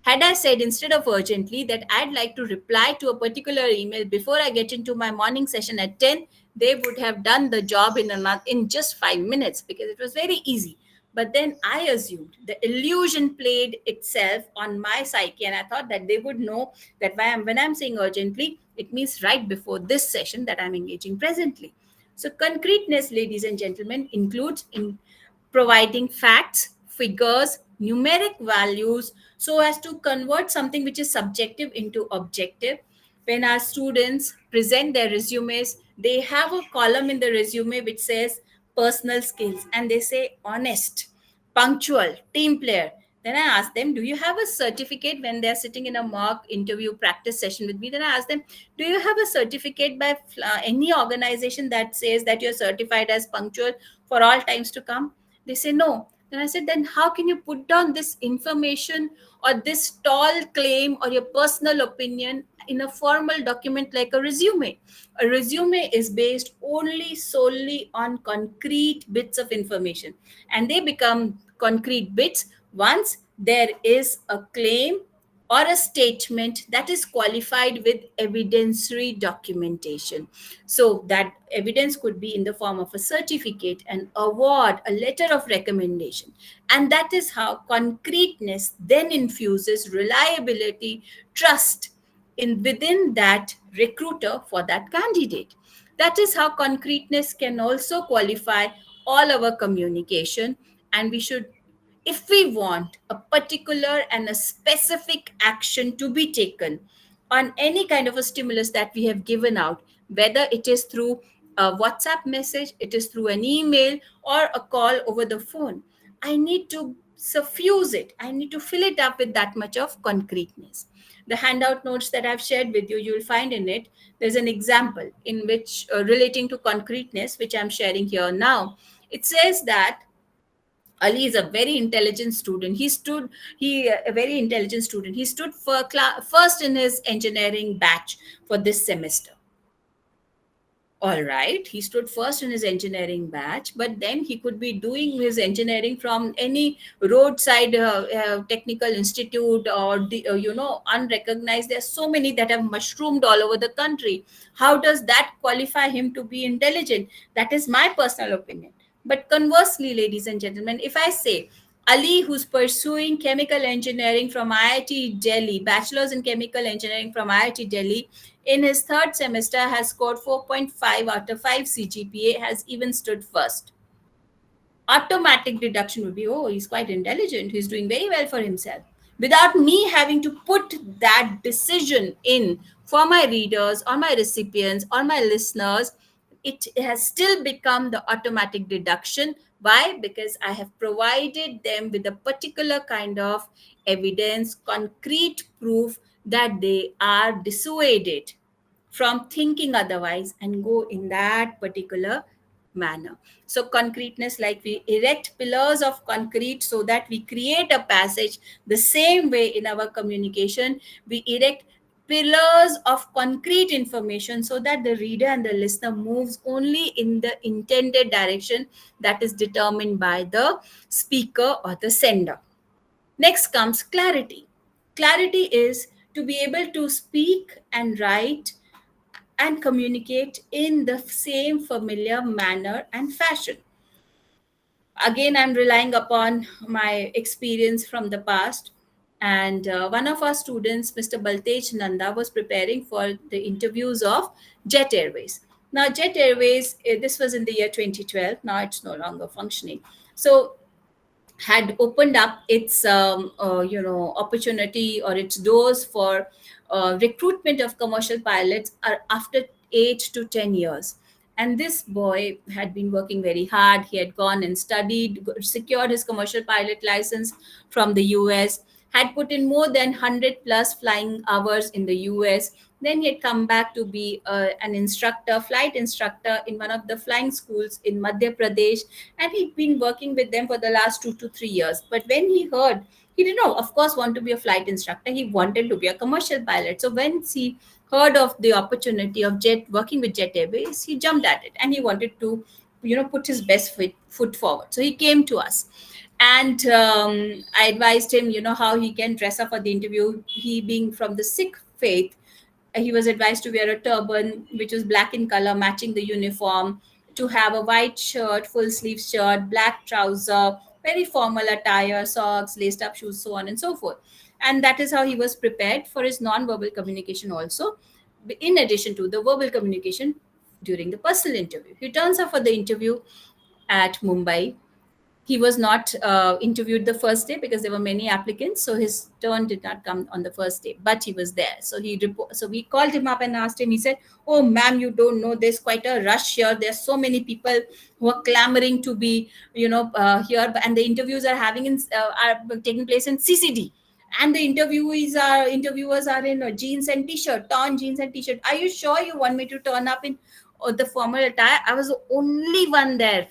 Had I said, instead of urgently, that I'd like to reply to a particular email before I get into my morning session at 10, they would have done the job in just 5 minutes, because it was very easy. But then I assumed the illusion played itself on my psyche, and I thought that they would know that when I'm saying urgently, it means right before this session that I'm engaging presently. So concreteness, ladies and gentlemen, includes in providing facts, figures, numeric values, so as to convert something which is subjective into objective. When our students present their resumes, they have a column in the resume which says personal skills, and they say honest, punctual, team player. Then I ask them, do you have a certificate? When they're sitting in a mock interview practice session with me, then I ask them, do you have a certificate by any organization that says that you're certified as punctual for all times to come? They say no. Then I said, then how can you put down this information or this tall claim or your personal opinion in a formal document like a resume? A resume is based only solely on concrete bits of information, and they become concrete bits once there is a claim or a statement that is qualified with evidentiary documentation. So that evidence could be in the form of a certificate, an award, a letter of recommendation. And that is how concreteness then infuses reliability, trust within that recruiter for that candidate. That is how concreteness can also qualify all our communication. And we should, if we want a particular and a specific action to be taken on any kind of a stimulus that we have given out, whether it is through a WhatsApp message, it is through an email, or a call over the phone, I need to suffuse it. I need to fill it up with that much of concreteness. The handout notes that I've shared with you, you will find in it, there's an example in which relating to concreteness, which I'm sharing here now. It says that Ali is a very intelligent student. A very intelligent student. He stood for first in his engineering batch for this semester. All right, he stood first in his engineering batch, but then he could be doing his engineering from any roadside technical institute, or unrecognized. There are so many that have mushroomed all over the country. How does that qualify him to be intelligent? That is my personal opinion. But conversely, ladies and gentlemen, if I say Ali, who's pursuing chemical engineering from IIT Delhi, bachelor's in chemical engineering from IIT Delhi, in his third semester has scored 4.5 out of 5 CGPA, has even stood first. Automatic deduction would be, oh, he's quite intelligent, he's doing very well for himself, without me having to put that decision in For my readers or my recipients or my listeners, it has still become the automatic deduction. Why? Because I have provided them with a particular kind of evidence, concrete proof that they are dissuaded from thinking otherwise and go in that particular manner. So, concreteness, like we erect pillars of concrete so that we create a passage, the same way in our communication, we erect pillars of concrete information so that the reader and the listener moves only in the intended direction that is determined by the speaker or the sender. Next comes clarity. Clarity is to be able to speak and write and communicate in the same familiar manner and fashion. Again, I'm relying upon my experience from the past. And one of our students, Mr. Baltej Nanda, was preparing for the interviews of Jet Airways. Now, Jet Airways, this was in the year 2012. Now it's no longer functioning. So had opened up its opportunity or its doors for recruitment of commercial pilots are after 8 to 10 years. And this boy had been working very hard. He had gone and studied, secured his commercial pilot license from the US, had put in more than 100 plus flying hours in the US. Then he had come back to be an instructor, flight instructor in one of the flying schools in Madhya Pradesh, and he'd been working with them for the last 2 to 3 years. But when he heard, he didn't know, of course, want to be a flight instructor. He wanted to be a commercial pilot. So when he heard of the opportunity of jet working with Jet Airways, he jumped at it and he wanted to, put his best foot forward. So he came to us. And I advised him, how he can dress up for the interview. He being from the Sikh faith, he was advised to wear a turban which was black in color, matching the uniform, to have a white shirt, full sleeve shirt, black trouser, very formal attire, socks, laced up shoes, so on and so forth. And that is how he was prepared for his non-verbal communication also, in addition to the verbal communication during the personal interview. He turns up for the interview at Mumbai. He was not interviewed the first day because there were many applicants, so his turn did not come on the first day, but he was there. So so we called him up and asked him. He said, "Oh ma'am, you don't know, there's quite a rush here. There's so many people who are clamoring to be here, and the interviews are taking place in CCD, and the interviewers are in jeans and t-shirt, torn jeans and t-shirt. Are you sure you want me to turn up in the formal attire?" I was the only one there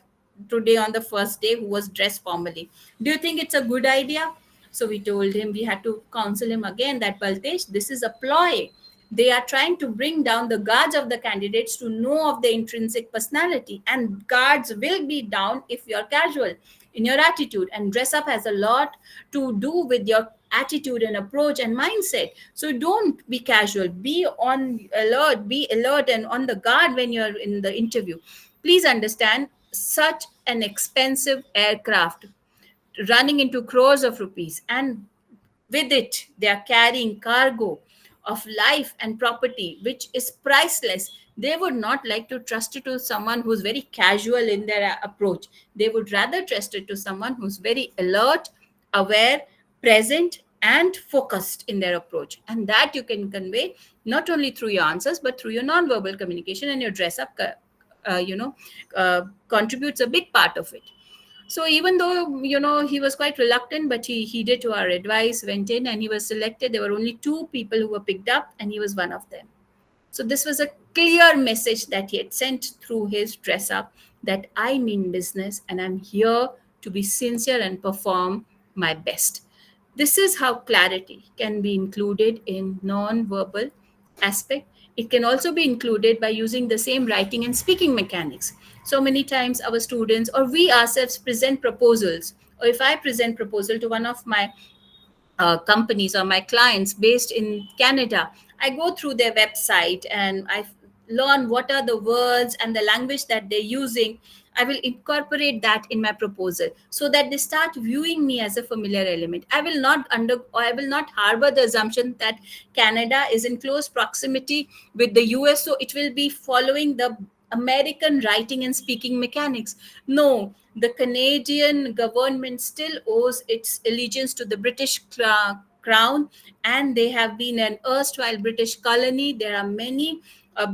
today on the first day who was dressed formally. Do you think it's a good idea? So we told him, we had to counsel him again that, Baltesh, this is a ploy. They are trying to bring down the guards of the candidates to know of their intrinsic personality, and guards will be down if you're casual in your attitude, and dress up has a lot to do with your attitude and approach and mindset. So don't be casual, be alert and on the guard when you're in the interview. Please understand, such an expensive aircraft running into crores of rupees, and with it they are carrying cargo of life and property which is priceless. They would not like to trust it to someone who's very casual in their approach. They would rather trust it to someone who's very alert, aware, present, and focused in their approach. And that you can convey not only through your answers but through your non-verbal communication, and your dress up contributes a big part of it. So even though he was quite reluctant, but he heeded to our advice, went in, and he was selected. There were only 2 people who were picked up, and he was one of them. So this was a clear message that he had sent through his dress up, that I mean business and I'm here to be sincere and perform my best. This is how clarity can be included in non-verbal aspect. It can also be included by using the same writing and speaking mechanics. So many times our students or we ourselves present proposals, or if I present proposal to one of my companies or my clients based in Canada, I go through their website and I learn what are the words and the language that they're using. I will incorporate that in my proposal so that they start viewing me as a familiar element. I will not harbor the assumption that Canada is in close proximity with the US, so it will be following the American writing and speaking mechanics. No, the Canadian government still owes its allegiance to the British crown, and they have been an erstwhile British colony. There are many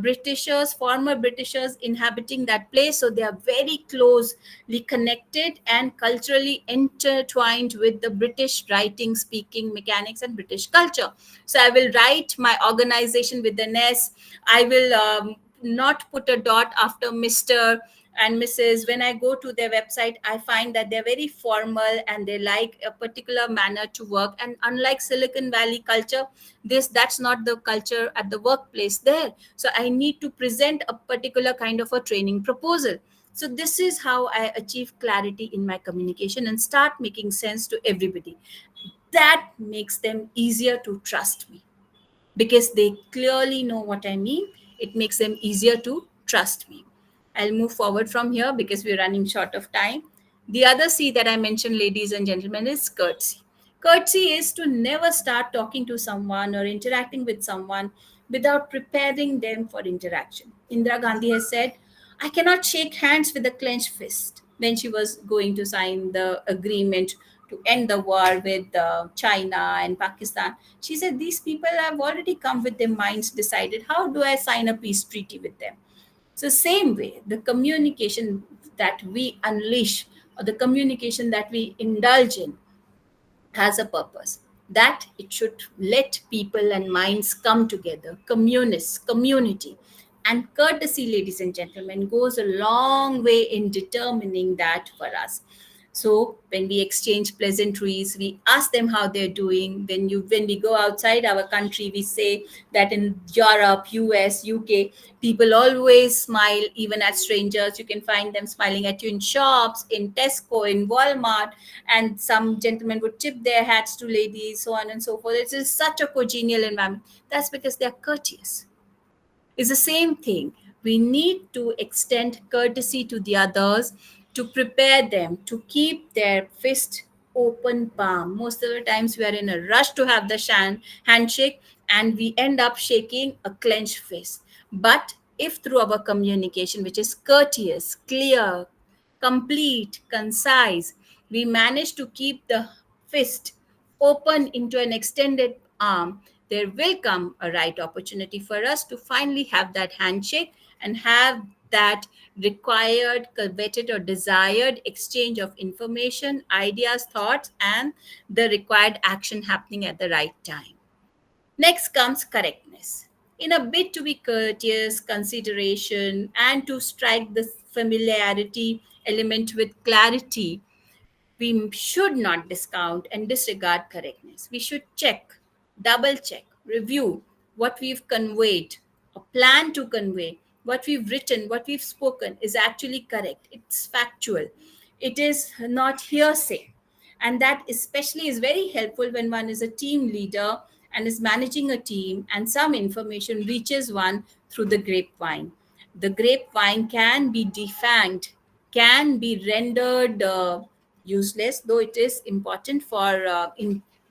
Britishers, former Britishers inhabiting that place, so they are very closely connected and culturally intertwined with the British writing, speaking mechanics, and British culture. So I will write my organization with an S. I will not put a dot after Mr. and Mrs. When I go to their website, I find that they're very formal and they like a particular manner to work. And unlike Silicon Valley culture, that's not the culture at the workplace there. So I need to present a particular kind of a training proposal. So this is how I achieve clarity in my communication and start making sense to everybody. That makes them easier to trust me because they clearly know what I mean. It makes them easier to trust me. I'll move forward from here because we're running short of time. The other C that I mentioned, ladies and gentlemen, is courtesy. Courtesy is to never start talking to someone or interacting with someone without preparing them for interaction. Indira Gandhi has said, I cannot shake hands with a clenched fist when she was going to sign the agreement to end the war with China and Pakistan. She said, these people have already come with their minds decided. How do I sign a peace treaty with them? So, same way, the communication that we unleash or the communication that we indulge in has a purpose, that it should let people and minds come together, community. And courtesy, ladies and gentlemen, goes a long way in determining that for us. So when we exchange pleasantries, we ask them how they're doing. When we go outside our country, we say that in Europe, US, UK, people always smile even at strangers. You can find them smiling at you in shops, in Tesco, in Walmart, and some gentlemen would tip their hats to ladies, so on and so forth. It is such a congenial environment. That's because they're courteous. It's the same thing. We need to extend courtesy to the others, to prepare them, to keep their fist open palm. Most of the times we are in a rush to have the handshake and we end up shaking a clenched fist. But if through our communication, which is courteous, clear, complete, concise, we manage to keep the fist open into an extended arm, there will come a right opportunity for us to finally have that handshake and have that required, coveted, or desired exchange of information, ideas, thoughts, and the required action happening at the right time. Next comes correctness. In a bid to be courteous, consideration, and to strike the familiarity element with clarity, we should not discount and disregard correctness. We should check, double check, review what we've conveyed or plan to convey, what we've written, what we've spoken is actually correct. It's factual. It is not hearsay. And that especially is very helpful when one is a team leader and is managing a team and some information reaches one through the grapevine. The grapevine can be defanged, can be rendered useless, though it is important for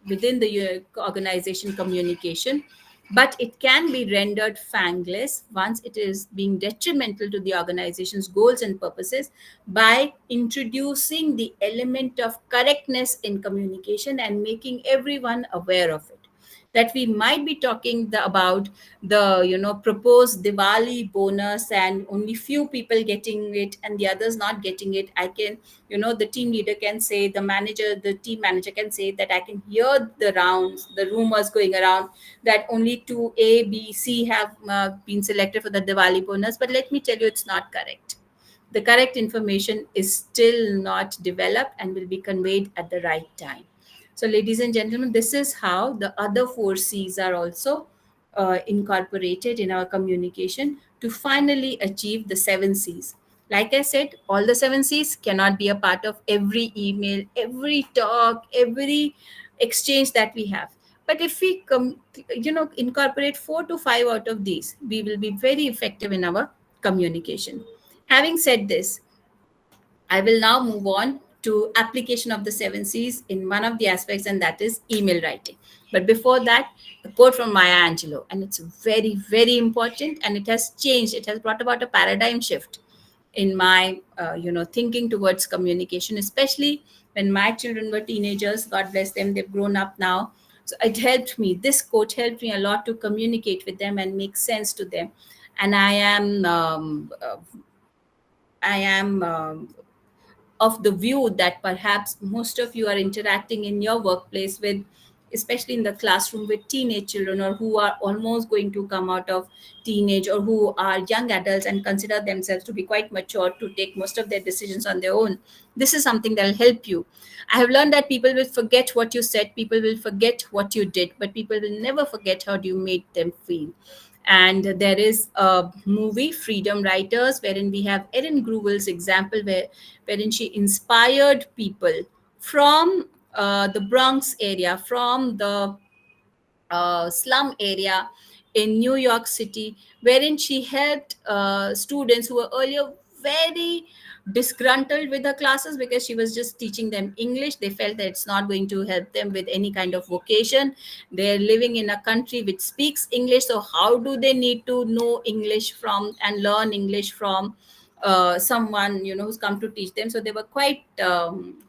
within the organization communication, but it can be rendered fangless once it is being detrimental to the organization's goals and purposes by introducing the element of correctness in communication and making everyone aware of it, that we might be talking about the proposed Diwali bonus and only few people getting it and the others not getting it. I can, the team leader can say, the team manager can say that I can hear the rumors going around that only two A, B, C have been selected for the Diwali bonus. But let me tell you, it's not correct. The correct information is still not developed and will be conveyed at the right time. So, ladies and gentlemen, this is how the other four C's are also incorporated in our communication to finally achieve the seven C's. Like I said, all the seven C's cannot be a part of every email, every talk, every exchange that we have. But if we incorporate 4 to 5 out of these, we will be very effective in our communication. Having said this, I will now move on to application of the seven C's in one of the aspects, and that is email writing. But before that, a quote from Maya Angelou, and it's very, very important, and it has changed. It has brought about a paradigm shift in my, thinking towards communication, especially when my children were teenagers. God bless them, they've grown up now. So it helped me. This quote helped me a lot to communicate with them and make sense to them. And I am of the view that perhaps most of you are interacting in your workplace with, especially in the classroom, with teenage children, or who are almost going to come out of teenage, or who are young adults and consider themselves to be quite mature to take most of their decisions on their own. This is something that will help you. I have learned that people will forget what you said, people will forget what you did, but people will never forget how you made them feel. And there is a movie, Freedom Writers, wherein we have Erin Gruwel's example, wherein she inspired people from the Bronx area, from the slum area in New York City, wherein she helped students who were earlier very disgruntled with her classes because she was just teaching them English. They felt that it's not going to help them with any kind of vocation. They're living in a country which speaks English, so how do they need to know English from and learn English from someone, who's come to teach them? So they were quite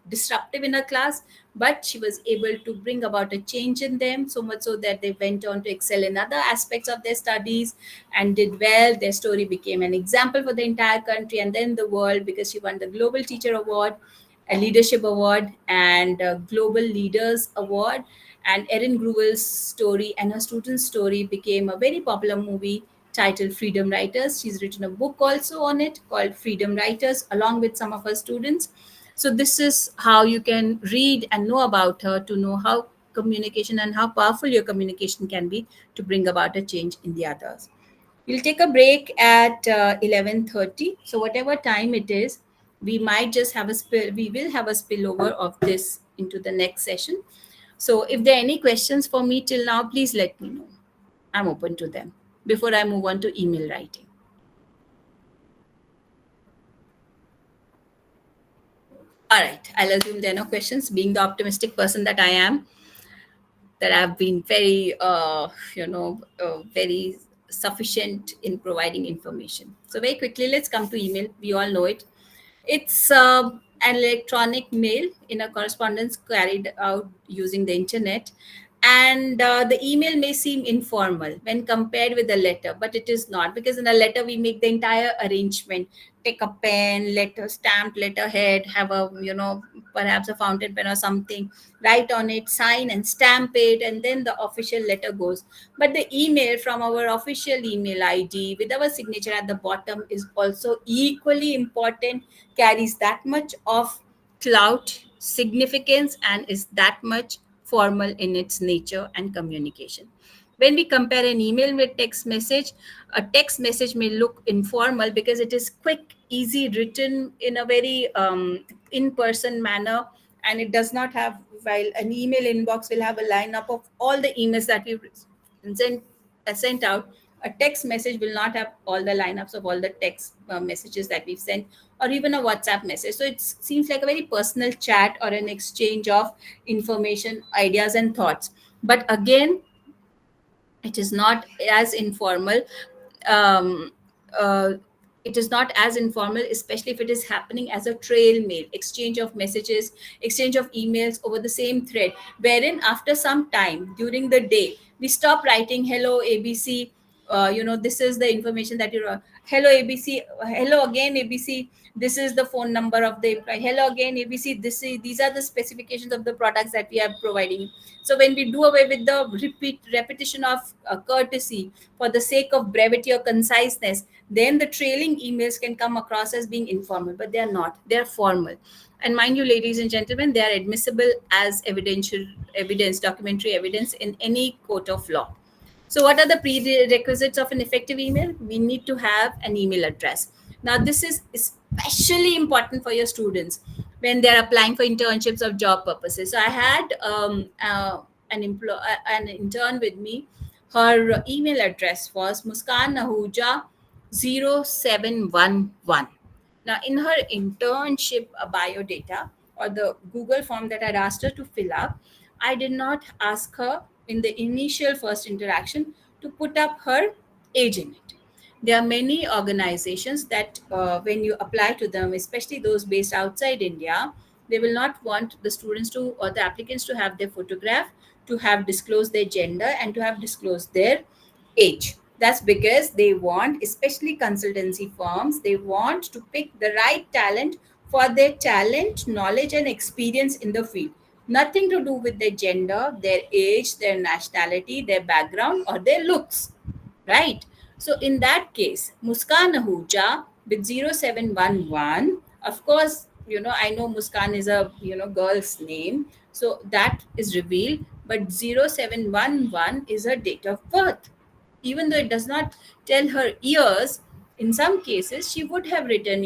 disruptive in her class, but she was able to bring about a change in them, so much so that they went on to excel in other aspects of their studies and did well. Their story became an example for the entire country and then the world, because she won the Global Teacher Award, a Leadership Award, and a Global Leaders Award. And Erin Gruwel's story and her students' story became a very popular movie titled Freedom Writers. She's written a book also on it called Freedom Writers, along with some of her students. So this is how you can read and know about her, to know how communication and how powerful your communication can be to bring about a change in the others. We'll take a break at 11:30. So whatever time it is, we might just have a spill. We will have a spillover of this into the next session. So if there are any questions for me till now, please let me know. I'm open to them before I move on to email writing. All right, I'll assume there are no questions, being the optimistic person that I am, that I've been very, very sufficient in providing information. So very quickly, let's come to email. We all know it. It's an electronic mail in a correspondence carried out using the internet. And the email may seem informal when compared with a letter, but it is not, because in a letter we make the entire arrangement. Take a pen, letter, stamped letterhead, have a, perhaps a fountain pen or something, write on it, sign and stamp it, and then the official letter goes. But the email from our official email ID with our signature at the bottom is also equally important, carries that much of clout, significance, and is that much formal in its nature and communication. When we compare an email with text message, a text message may look informal because it is quick, easy, written in a very in-person manner, and it does not have, while an email inbox will have a lineup of all the emails that we've sent out, a text message will not have all the lineups of all the text messages that we've sent, or even a WhatsApp message. So it seems like a very personal chat or an exchange of information, ideas, and thoughts. But again, it is not as informal. Um, uh, it is not as informal, especially if it is happening as a trail mail, exchange of messages, exchange of emails over the same thread, wherein after some time during the day, we stop writing, hello, ABC, this is the information that you're, hello, ABC, hello again, ABC, this is the phone number of the employee, hello again, ABC, these are the specifications of the products that we are providing. So when we do away with the repetition of courtesy for the sake of brevity or conciseness, then the trailing emails can come across as being informal, but they are not. They are formal. And mind you, ladies and gentlemen, they are admissible as evidential evidence, documentary evidence in any court of law. So what are the prerequisites of an effective email? We need to have an email address. Now, this is especially important for your students when they're applying for internships of job purposes. So I had an intern with me. Her email address was Muskan Ahuja 0711. Now, in her internship biodata, or the Google form that I'd asked her to fill up, I did not ask her in the initial first interaction to put up her age in it. There are many organizations that when you apply to them, especially those based outside India, they will not want the students to, or the applicants to, have their photograph. to have disclosed their gender and to have disclosed their age. That's because they want, especially consultancy firms, they want to pick the right talent for their talent, knowledge, and experience in the field. Nothing to do with their gender, their age, their nationality, their background, or their looks. Right? So, in that case, Muskan Ahuja with 0711, of course, I know Muskan is a girl's name, so that is revealed, but 0711 is her date of birth. Even though it does not tell her years, in some cases she would have written,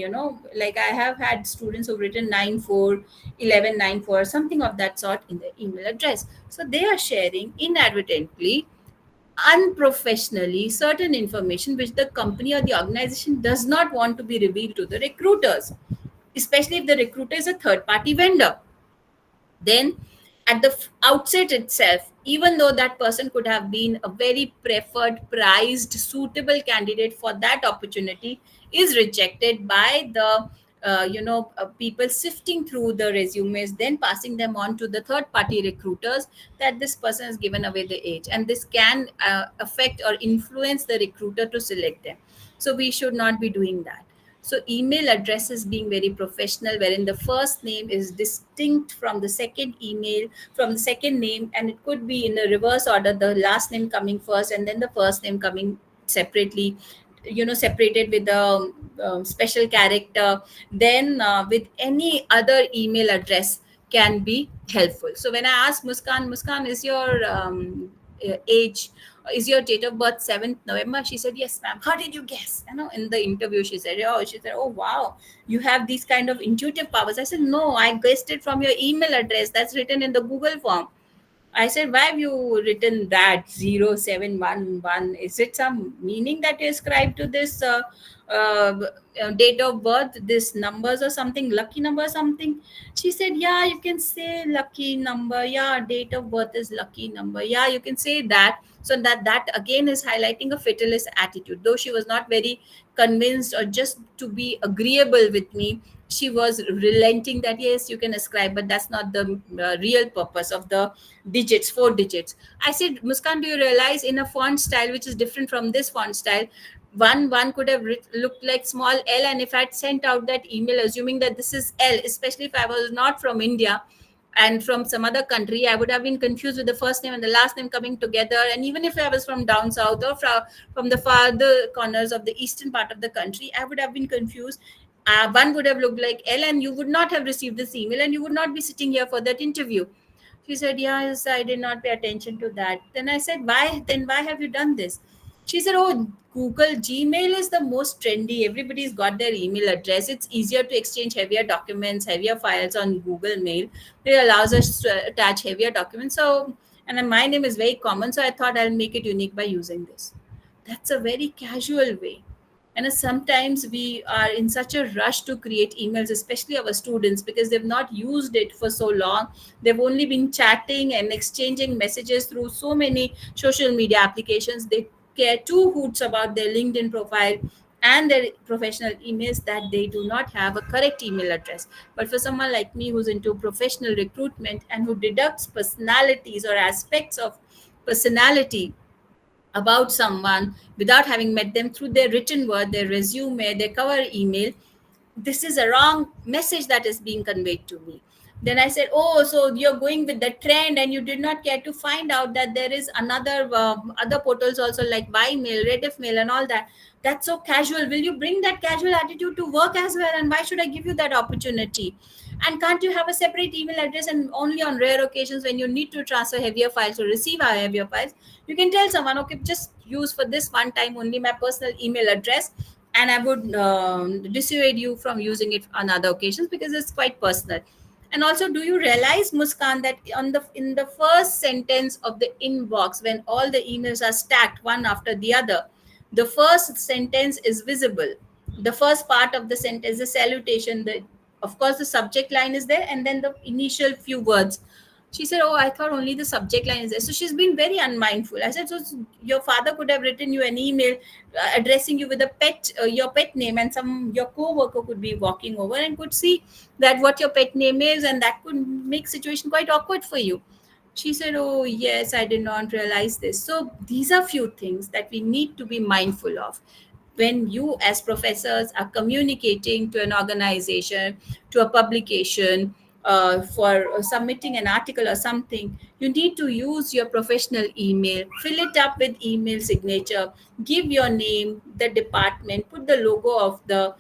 like I have had students who've written 94 1194, something of that sort in their email address. So they are sharing inadvertently, unprofessionally, certain information which the company or the organization does not want to be revealed to the recruiters, especially if the recruiter is a third party vendor. Then at the outset itself, even though that person could have been a very preferred, prized, suitable candidate for that opportunity, is rejected by the people sifting through the resumes, then passing them on to the third party recruiters, that this person has given away the age, and this can affect or influence the recruiter to select them. So we should not be doing that. So email addresses being very professional, wherein the first name is distinct from the second email, from the second name, and it could be in a reverse order, the last name coming first and then the first name coming separately, separated with a special character, then with any other email address can be helpful. So when I asked Muskan, is your age, is your date of birth 7th November? She said, yes, ma'am. How did you guess? In the interview, she said, oh, wow, you have these kind of intuitive powers. I said, no, I guessed it from your email address that's written in the Google form. I said, why have you written that 0711? Is it some meaning that you ascribe to this uh, date of birth, this numbers or something, lucky number or something? She said, yeah, you can say lucky number. Yeah, date of birth is lucky number. Yeah, you can say that. So that again is highlighting a fatalist attitude. Though she was not very convinced, or just to be agreeable with me, she was relenting that yes, you can ascribe, but that's not the real purpose of the digits, 4 digits. I said, Muskan, do you realize in a font style which is different from this font style, one could have looked like small L, and if I had sent out that email assuming that this is L, especially if I was not from India and from some other country, I would have been confused with the first name and the last name coming together. And even if I was from down south or from the farther corners of the eastern part of the country, I would have been confused. One would have looked like L, and you would not have received this email, and you would not be sitting here for that interview. She said, yes, I did not pay attention to that. Then I said, why? Then why have you done this? She said, oh, Google Gmail is the most trendy. Everybody's got their email address. It's easier to exchange heavier documents, heavier files on Google Mail. It allows us to attach heavier documents. So, and then my name is very common, so I thought I'll make it unique by using this. That's a very casual way. And sometimes we are in such a rush to create emails, especially our students, because they've not used it for so long. They've only been chatting and exchanging messages through so many social media applications. They care two hoots about their LinkedIn profile and their professional emails, that they do not have a correct email address. But for someone like me who's into professional recruitment and who deducts personalities or aspects of personality about someone without having met them through their written word, their resume, their cover email, this is a wrong message that is being conveyed to me. Then I said, oh, so you're going with the trend and you did not care to find out that there is another other portals also, like Ymail, Rediffmail and all that. That's so casual. Will you bring that casual attitude to work as well? And why should I give you that opportunity? And can't you have a separate email address, and only on rare occasions when you need to transfer heavier files or receive heavier files, you can tell someone, okay, just use for this one time only my personal email address, and I would dissuade you from using it on other occasions because it's quite personal. And also, do you realize, Muskan, that in the first sentence of the inbox, when all the emails are stacked one after the other, the first sentence is visible. The first part of the sentence, the salutation, of course, the subject line is there, and then the initial few words. She said, oh, I thought only the subject line is there. So she's been very unmindful. I said, so your father could have written you an email addressing you with a your pet name, and your co-worker could be walking over and could see that what your pet name is, and that could make situation quite awkward for you. She said, "Oh, yes, I did not realize this." So, these are few things that we need to be mindful of when you, as professors, are communicating to an organization, to a publication, for submitting an article or something. You need to use your professional email, fill it up with email signature, give your name, the department, put the logo of the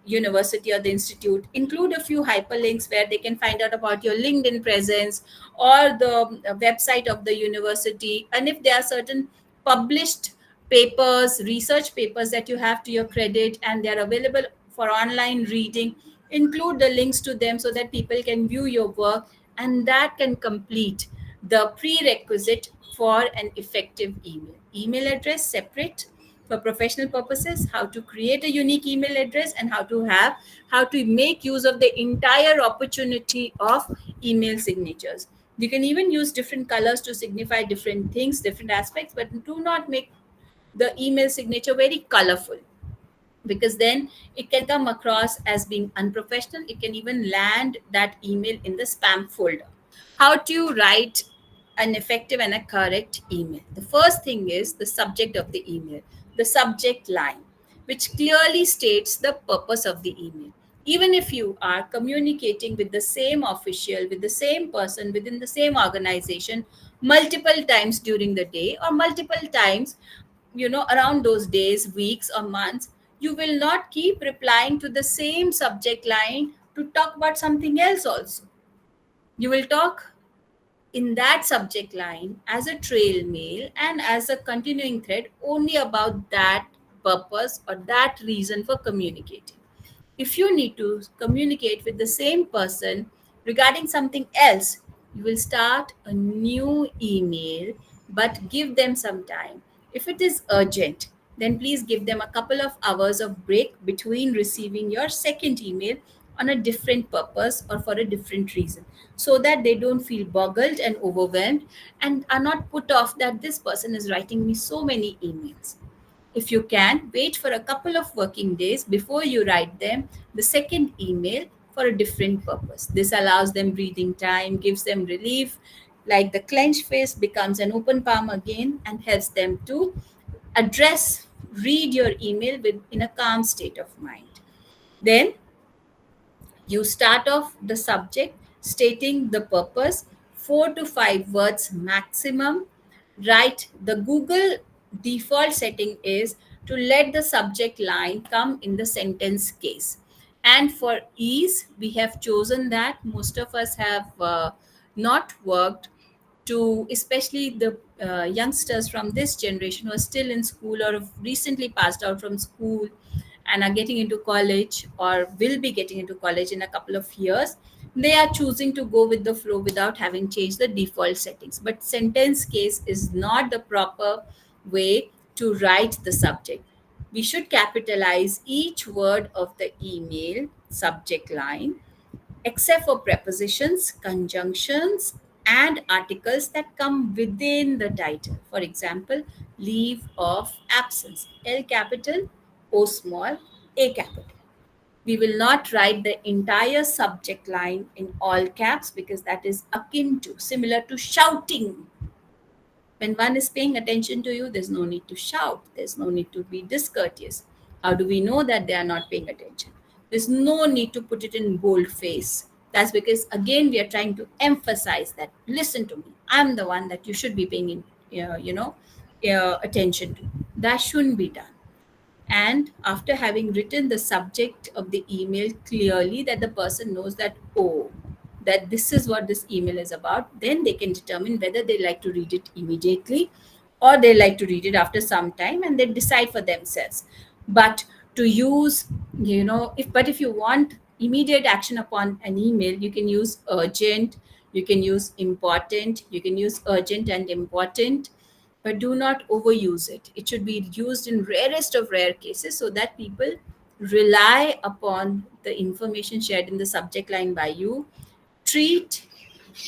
university or the institute, include a few hyperlinks where they can find out about your LinkedIn presence or the website of the university. And if there are certain published papers, research papers that you have to your credit and they're available for online reading, include the links to them so that people can view your work, and that can complete the prerequisite for an effective email. Email address separate for professional purposes, how to create a unique email address, and how to make use of the entire opportunity of email signatures. You can even use different colors to signify different things, different aspects, but do not make the email signature very colorful, because then it can come across as being unprofessional. It can even land that email in the spam folder. How do you write an effective and a correct email? The first thing is the subject of the email, the subject line, which clearly states the purpose of the email. Even if you are communicating with the same official, with the same person within the same organization multiple times during the day, or multiple times, around those days, weeks, or months, you will not keep replying to the same subject line to talk about something else also. You will talk in that subject line as a trail mail and as a continuing thread only about that purpose or that reason for communicating. If you need to communicate with the same person regarding something else, you will start a new email, but give them some time. If it is urgent, then please give them a couple of hours of break between receiving your second email on a different purpose or for a different reason, so that they don't feel boggled and overwhelmed and are not put off that this person is writing me so many emails. If you can, wait for a couple of working days before you write them the second email for a different purpose. This allows them breathing time, gives them relief, like the clenched fist becomes an open palm again, and helps them to read your email in a calm state of mind. Then you start off the subject stating the purpose, 4 to 5 words maximum. Write the Google default setting is to let the subject line come in the sentence case. And for ease, we have chosen that. Most of us have not worked to, especially the youngsters from this generation who are still in school or have recently passed out from school and are getting into college or will be getting into college in a couple of years. They are choosing to go with the flow without having changed the default settings. But sentence case is not the proper way to write the subject. We should capitalize each word of the email subject line, except for prepositions, conjunctions, and articles that come within the title. For example, leave of absence, L capital, O small, A capital. We will not write the entire subject line in all caps because that is akin to, similar to shouting. When one is paying attention to you, there's no need to shout. There's no need to be discourteous. How do we know that they are not paying attention? There's no need to put it in bold face. That's because, again, we are trying to emphasize that, listen to me. I'm the one that you should be paying attention to. That shouldn't be done. And after having written the subject of the email clearly, that the person knows that, oh, that this is what this email is about, then they can determine whether they like to read it immediately or they like to read it after some time, and they decide for themselves. But to use, if you want immediate action upon an email, you can use urgent, you can use important, you can use urgent and important, but do not overuse it. It should be used in rarest of rare cases so that people rely upon the information shared in the subject line by you. Treat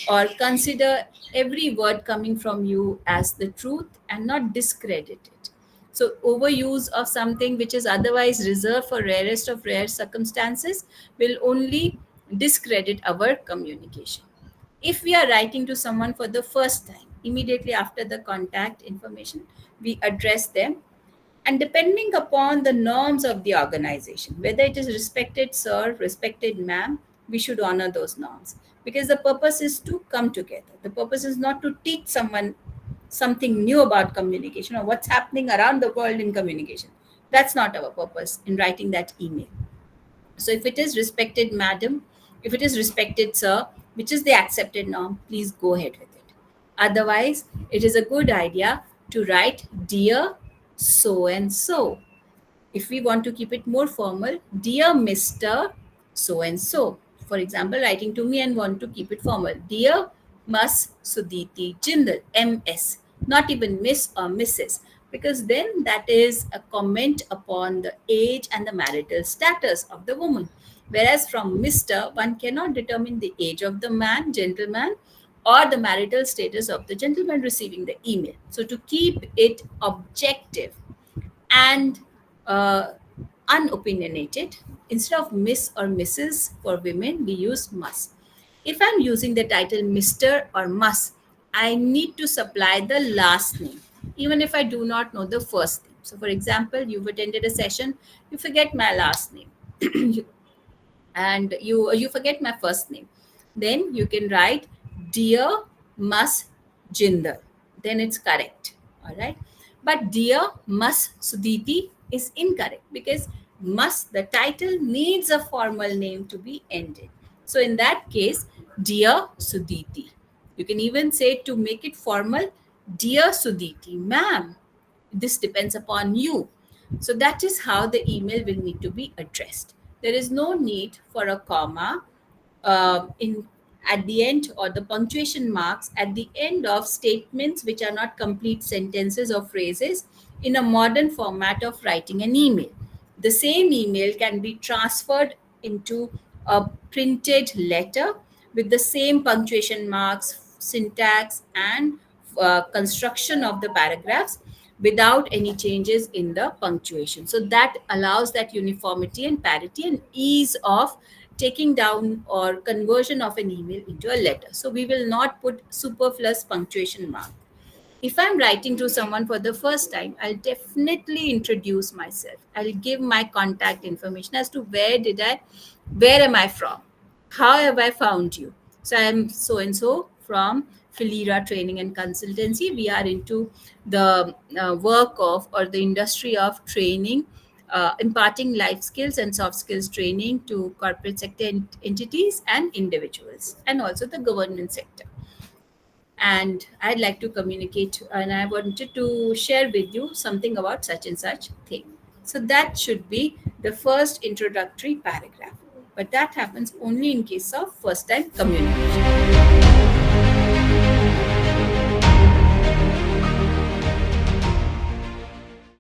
or consider every word coming from you as the truth and not discredit it. So, overuse of something which is otherwise reserved for rarest of rare circumstances will only discredit our communication. If we are writing to someone for the first time, immediately after the contact information, we address them. And depending upon the norms of the organization, whether it is respected sir, respected ma'am, we should honor those norms, because the purpose is to come together. The purpose is not to teach someone something new about communication or what's happening around the world in communication. That's not our purpose in writing that email. So if it is respected madam, if it is respected sir, which is the accepted norm, please go ahead with it. Otherwise, it is a good idea to write dear so and so. If we want to keep it more formal, dear Mr. So and so. For example, writing to me and want to keep it formal. Dear Ms. Sudhiti Jindal, MS, not even Miss or Mrs., because then that is a comment upon the age and the marital status of the woman. Whereas from Mr., one cannot determine the age of the man, gentleman, or the marital status of the gentleman receiving the email. So to keep it objective and unopinionated, instead of Miss or Mrs. for women, we use must. If I'm using the title Mr. or must, I need to supply the last name, even if I do not know the first name. So, for example, you've attended a session, you forget my last name, and you forget my first name. Then you can write Dear Mus Jinder. Then it's correct. All right. But Dear Mus Sudhiti is incorrect, because must, the title, needs a formal name to be ended. So in that case, Dear Sudhiti. You can even say, to make it formal, Dear Sudhiti, ma'am. This depends upon you. So that is how the email will need to be addressed. There is no need for a comma in at the end, or the punctuation marks at the end of statements which are not complete sentences or phrases in a modern format of writing an email. The same email can be transferred into a printed letter with the same punctuation marks, syntax, and construction of the paragraphs without any changes in the punctuation. So that allows that uniformity and parity and ease of taking down or conversion of an email into a letter. So we will not put superfluous punctuation mark. If I'm writing to someone for the first time, I'll definitely introduce myself. I'll give my contact information as to where am I from? How have I found you? So I'm so and so from Filira Training and Consultancy. We are into the work of, or the industry of training, imparting life skills and soft skills training to corporate sector entities and individuals, and also the governance sector. And I'd like to communicate, and I wanted to share with you something about such and such thing. So that should be the first introductory paragraph. But that happens only in case of first time communication.